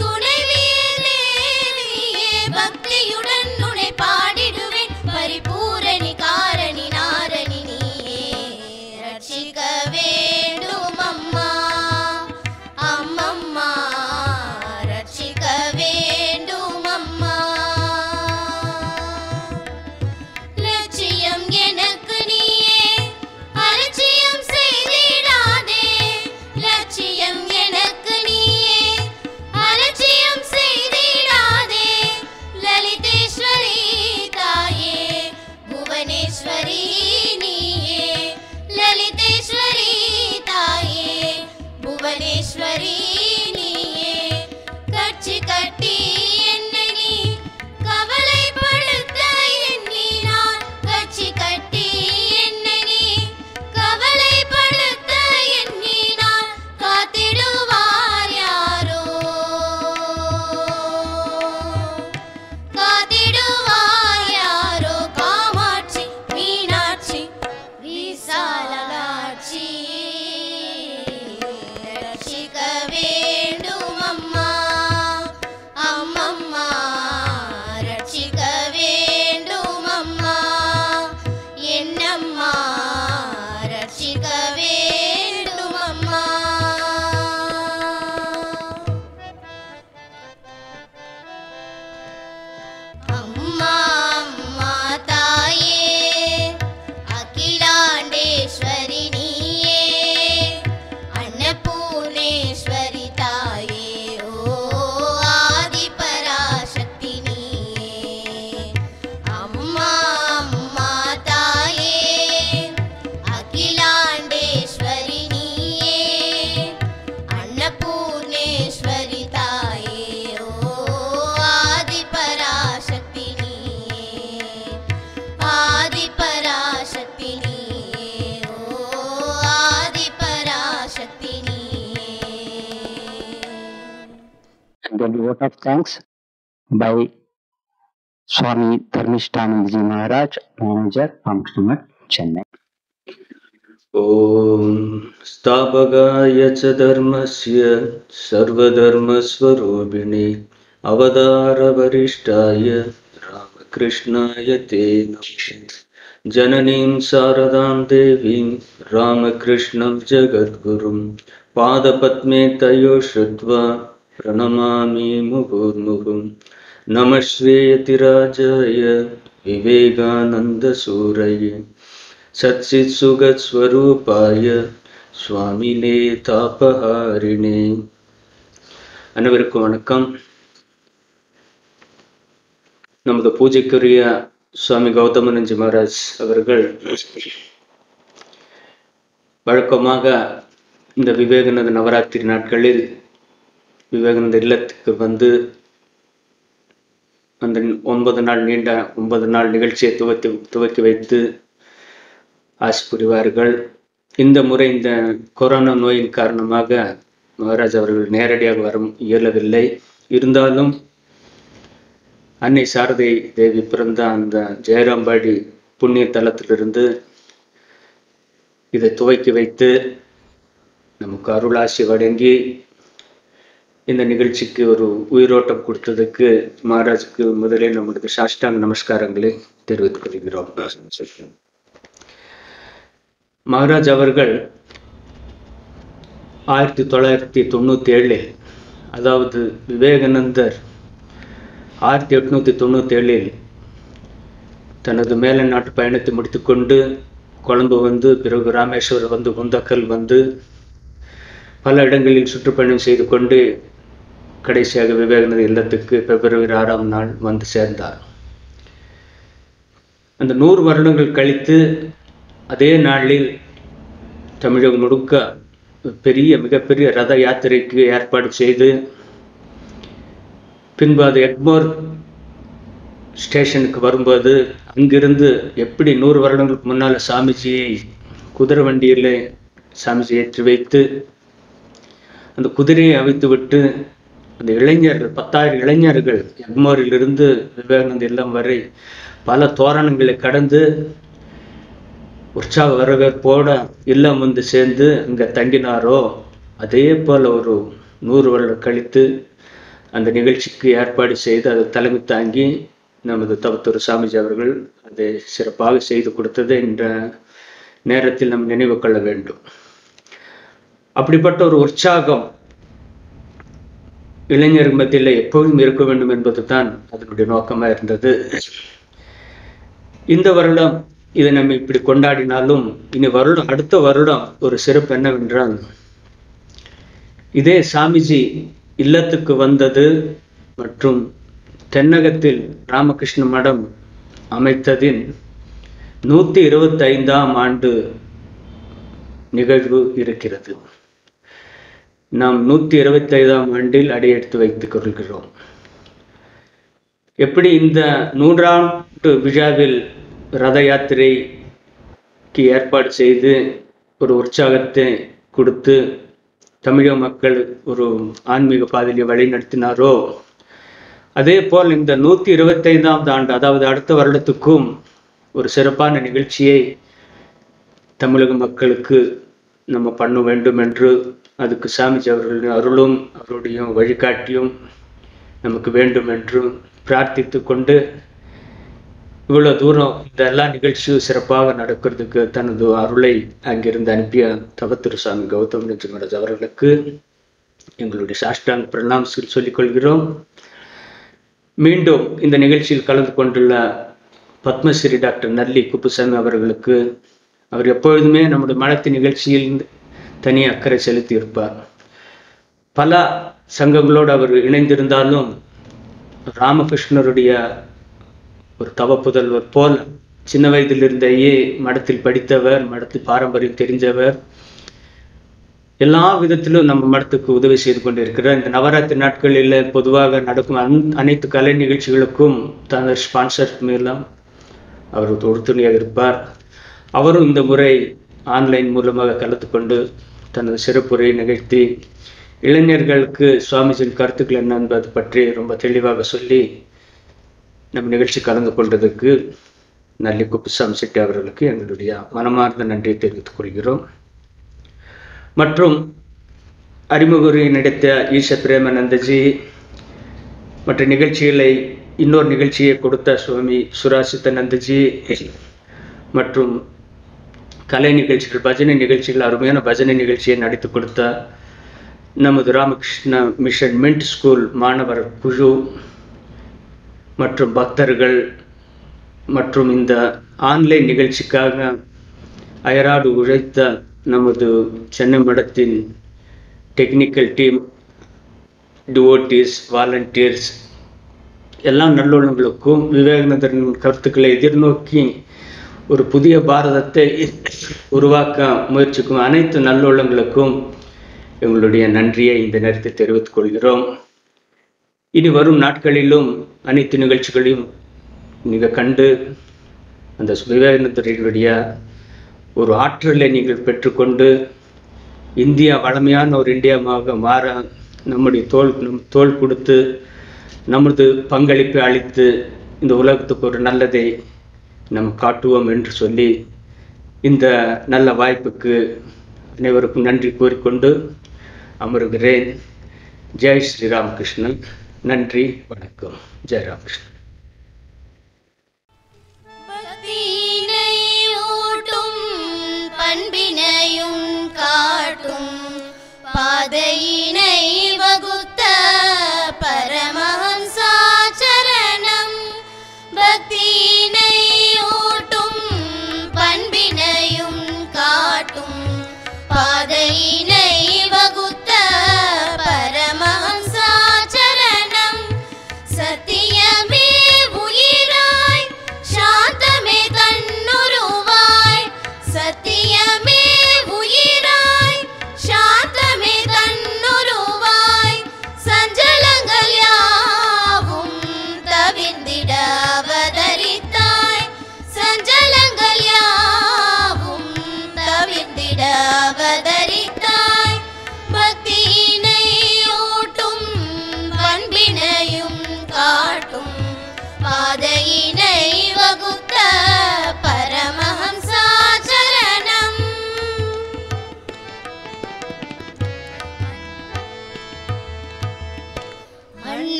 துணைவீர் தேவியே பக்தியுடன் உன்னை பாடிடுவேன் பரிபூரணி காரணி நாரணி நீயே ரட்சிக்க வேண்டும் அம்மா அம்மம்மா ரட்சிக்க வேண்டும் அம்மா லட்சியம் எனக்கு நீயே அலட்சியம் செய்திடாதே லட்சியம் எனக்கு நீயே அலட்சியம் செய்திடாதே லலிதேஸ்வரி தாயே புவனேஸ்வரி நீயே லலிதேஸ்வரி தாயே புவனேஸ்வரி நீயே கட்சி கட்டி என்னை நீ கவலைப்படுத்த எண்ணினான் கட்சி கட்டி என்னை நீ கவலைப்படுத்த எண்ணினான் காத்திடுவார் யாரோ காத்திடுவார் யாரோ காமாட்சி மீனாட்சி விசாலாட்சி ரட்சிக்க வேண்டும் அம்மா அம்மம்மா ரட்சிக்க வேண்டும் அம்மா என்னம்மா ரட்சிக்க வேண்டும் அம்மா அம்மா அம்மா தாயே அகிலாண்டேஸ்வரி நீயே அன்னபூர்ணேஸ்வரி தாயே ஓ ஆதிபராசக்தி நீயே அம்மா அம்மா தாயே அகிலாண்டேஸ்வரி நீயே அன்னபூர்ணேஸ்வரி தாயே ஓ ஆதிபராசக்தி நீயே ஆதிபராசக்தி நீயே ஓ ஆதிபராசக்தி நீயே And then vote of thanks by Swami Dharmishtanandaji Maharaj, Manager, Ramkrishna Math, Chennai. ॐ स्थापकाय च धर्मस्य सर्वधर्मस्वरूपिणे अवतारवरिष्ठाय रामकृष्णाय ते नमः जननीं शारदां देवीं रामकृष्णं जगद्गुरुं पादपद्मे तयो श्रुत्वा प्रणमामि मुहुर्मुहुः नमः श्रेयतिराजाय विवेकानन्दसूरये सच्चित्सुखस्वरूपाय स्वामिने तापहारिणे. அனைவருக்கும் வணக்கம். நமது பூஜைக்குரிய சுவாமி கௌதமானந்தஜி மகாராஜ் அவர்கள் வழக்கமாக இந்த விவேகானந்த நவராத்திரி நாட்களில் விவேகானந்த இல்லத்துக்கு வந்து அந்த 9 நாள் நீண்ட 9 நாள் நிகழ்ச்சியை துவக்கி வைத்து ஆசி புரிவார்கள். இந்த முறை இந்த கொரோனா நோயின் காரணமாக மகாராஜ் அவர்கள் நேரடியாக வர இயலவில்லை. இருந்தாலும் அன்னை சாரதை தேவி பிறந்த அந்த ஜெயராம்பாடி புண்ணிய தலத்திலிருந்து இதை துவக்கி வைத்து நமக்கு அருளாசி வழங்கி இந்த நிகழ்ச்சிக்கு ஒரு உயிரோட்டம் கொடுத்ததுக்கு மகாராஜுக்கு முதலில் நம்முடைய சாஷ்டாங்க நமஸ்காரங்களை தெரிவித்துக் கொள்கிறோம். மகாராஜ் அவர்கள் 1997 அதாவது விவேகானந்தர் 1897 தனது மேலை நாட்டு பயணத்தை முடித்துக்கொண்டு கொழும்பு வந்து பிறகு ராமேஸ்வரம் வந்து குந்தக்கல் வந்து பல இடங்களில் சுற்றுப்பயணம் செய்து கொண்டு கடைசியாக விவேகானந்த இல்லத்துக்கு பிப்ரவரி 6ஆம் நாள் வந்து சேர்ந்தார். அந்த 100 வருடங்கள் கழித்து அதே நாளில் தமிழகம் முழுக்க மிகப்பெரிய ரத யாத்திரைக்கு ஏற்பாடு செய்து பின்பு அது எக்மோர் ஸ்டேஷனுக்கு வரும்போது அங்கிருந்து எப்படி 100 வருடங்களுக்கு முன்னால் சாமிஜியை குதிரை வண்டியில் சாமிஜி ஏற்றி வைத்து அந்த குதிரையை அவித்து விட்டு அந்த இளைஞர்கள் 10,000 இளைஞர்கள் எக்மோரிலிருந்து விவேகானந்த இல்லம் வரை பல தோரணங்களை கடந்து உற்சாக வரவேற்போட இல்லம் வந்து சேர்ந்து அங்கே தங்கினாரோ அதே போல் ஒரு 100 வருடம் கழித்து அந்த நிகழ்ச்சிக்கு ஏற்பாடு செய்து அதை தலைமை தாங்கி நமது தவத்தூர் சாமிஜி அவர்கள் அதை சிறப்பாக செய்து கொடுத்தது என்ற நேரத்தில் நாம் நினைவு கொள்ள வேண்டும். அப்படிப்பட்ட ஒரு உற்சாகம் இளைஞர் மத்தியில் எப்போதும் இருக்க வேண்டும் என்பது தான் அதனுடைய நோக்கமாக இருந்தது. இந்த வருடம் இதை நம்ம இப்படி கொண்டாடினாலும் இனி அடுத்த வருடம் ஒரு சிறப்பு என்னவென்றால், இதே சாமிஜி இல்லத்துக்கு வந்தது மற்றும் தென்னகத்தில் ராமகிருஷ்ண மடம் அமைத்ததின் 125ஆம் ஆண்டு நிகழ்வு இருக்கிறது. நாம் 125ஆம் ஆண்டில் அடியெடுத்து வைத்துக் கொள்கிறோம். எப்படி இந்த 100ஆண்டு விழாவில் ரத யாத்திரைக்கு ஏற்பாடு செய்து ஒரு உற்சாகத்தை கொடுத்து தமிழக மக்கள் ஒரு ஆன்மீக பாதையை வழி நடத்தினாரோ, அதே போல் இந்த 125ஆம் ஆண்டு, அதாவது அடுத்த வருடத்துக்கும் ஒரு சிறப்பான நிகழ்ச்சியை தமிழக மக்களுக்கு நம்ம பண்ண வேண்டும் என்று அதுக்கு சாமிஜி அவர்களின் அருளும் அவருடைய வழிகாட்டியும் நமக்கு வேண்டும் என்று பிரார்த்தித்து கொண்டு இவ்வளோ தூரம் இந்த எல்லா நிகழ்ச்சியும் சிறப்பாக நடக்கிறதுக்கு தனது அருளை அங்கிருந்து அனுப்பிய தவத்திருசாமி கௌதம் நெஞ்சுமராஜ் அவர்களுக்கு எங்களுடைய சாஷ்டாங்க பிரணாமங்கள் சொல்லிக்கொள்கிறோம். மீண்டும் இந்த நிகழ்ச்சியில் கலந்து கொண்டுள்ள பத்மஸ்ரீ டாக்டர் நல்லி குப்புசாமி அவர்களுக்கு, அவர் எப்பொழுதுமே நம்முடைய மடத்தின் நிகழ்ச்சியில் தனி அக்கறை செலுத்தி இருப்பார். பல சங்கங்களோடு அவர் இணைந்திருந்தாலும் ராமகிருஷ்ணருடைய ஒரு தவ புதல்வர் போல் சின்ன வயதிலிருந்தேயே மடத்தில் படித்தவர், மடத்தில் பாரம்பரியம் தெரிஞ்சவர், எல்லா விதத்திலும் நம்ம மடத்துக்கு உதவி செய்து கொண்டிருக்கிறார். இந்த நவராத்திரி நாட்களில் பொதுவாக நடக்கும் அனைத்து கலை நிகழ்ச்சிகளுக்கும் தனது ஸ்பான்சர் மூலம் அவர் உறுதுணையாக இருப்பார். அவரும் இந்த முறை ஆன்லைன் மூலமாக கலந்து கொண்டு தனது சிறப்புரையை நிகழ்த்தி இளைஞர்களுக்கு சுவாமிஜியின் கருத்துக்கள் என்ன என்பது பற்றி ரொம்ப தெளிவாக சொல்லி நம் நிகழ்ச்சி கலந்து கொண்டதற்கு நல்லி குப்புசாமி செட்டி அவர்களுக்கு எங்களுடைய மனமார்ந்த நன்றியை தெரிவித்துக் கொள்கிறோம். மற்றும் அறிமுகரை நடத்த ஈஷ பிரேமானந்தஜி, மற்ற நிகழ்ச்சிகளை இன்னொரு நிகழ்ச்சியை கொடுத்த சுவாமி சுராசித்தானந்தஜி, மற்றும் கலை நிகழ்ச்சிகள், பஜனை நிகழ்ச்சிகள், அருமையான பஜனை நிகழ்ச்சியை நடித்து கொடுத்த நமது ராமகிருஷ்ண மிஷன் மின்ட் ஸ்கூல் மாணவர் குழு மற்றும் பக்தர்கள், மற்றும் இந்த ஆன்லைன் நிகழ்ச்சிக்காக அயராடு உழைத்த நமது சென்னை மடத்தின் டெக்னிக்கல் டீம், டிவோட்டீஸ், வாலண்டியர்ஸ், எல்லா நல்லுள்ளங்களுக்கும் விவேகானந்தரின் கருத்துக்களை எதிர்நோக்கி ஒரு புதிய பாரதத்தை உருவாக்க முயற்சிக்கும் அனைத்து நல்லுள்ளங்களுக்கும் எங்களுடைய நன்றியை இந்த நேரத்தில் தெரிவித்துக் கொள்கிறோம். இனி வரும் நாட்களிலும் அனைத்து நிகழ்ச்சிகளையும் நீங்கள் கண்டு அந்த விவேகானந்தருடைய ஒரு ஆற்றலை நீங்கள் பெற்றுக்கொண்டு இந்தியா வளமையான ஒரு இந்தியாவாக மாற நம்முடைய தோள் கொடுத்து நமது பங்களிப்பை அளித்து இந்த உலகத்துக்கு ஒரு நல்லதை நாம் காட்டுவோம் என்று சொல்லி இந்த நல்ல வாய்ப்புக்கு அனைவருக்கும் நன்றி கூறிக்கொண்டு அமருகிறேன். ஜெய் ஸ்ரீ ராமகிருஷ்ணன். நன்றி, வணக்கம். ஜெய் ராமகிருஷ்ணன். பக்தியினை ஊட்டும் பண்பினையும் காட்டும் பாதையினை வகுத்த பரமஹம்சா சரணம். பக்தியினை ஊட்டும் பண்பினையும் காட்டும் பாதையினை வகுத்த பரமஹம்சா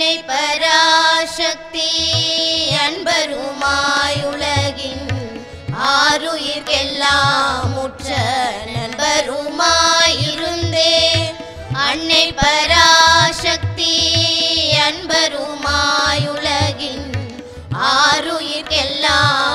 அன்னை பராசக்தி அன்பருமாயுலகின் ஆருயிர்க்கெல்லாம் முற்ற நண்பருமாயிருந்தே. அன்னை பராசக்தி அன்பருமாயுலகின் ஆருயிர்க்கெல்லாம்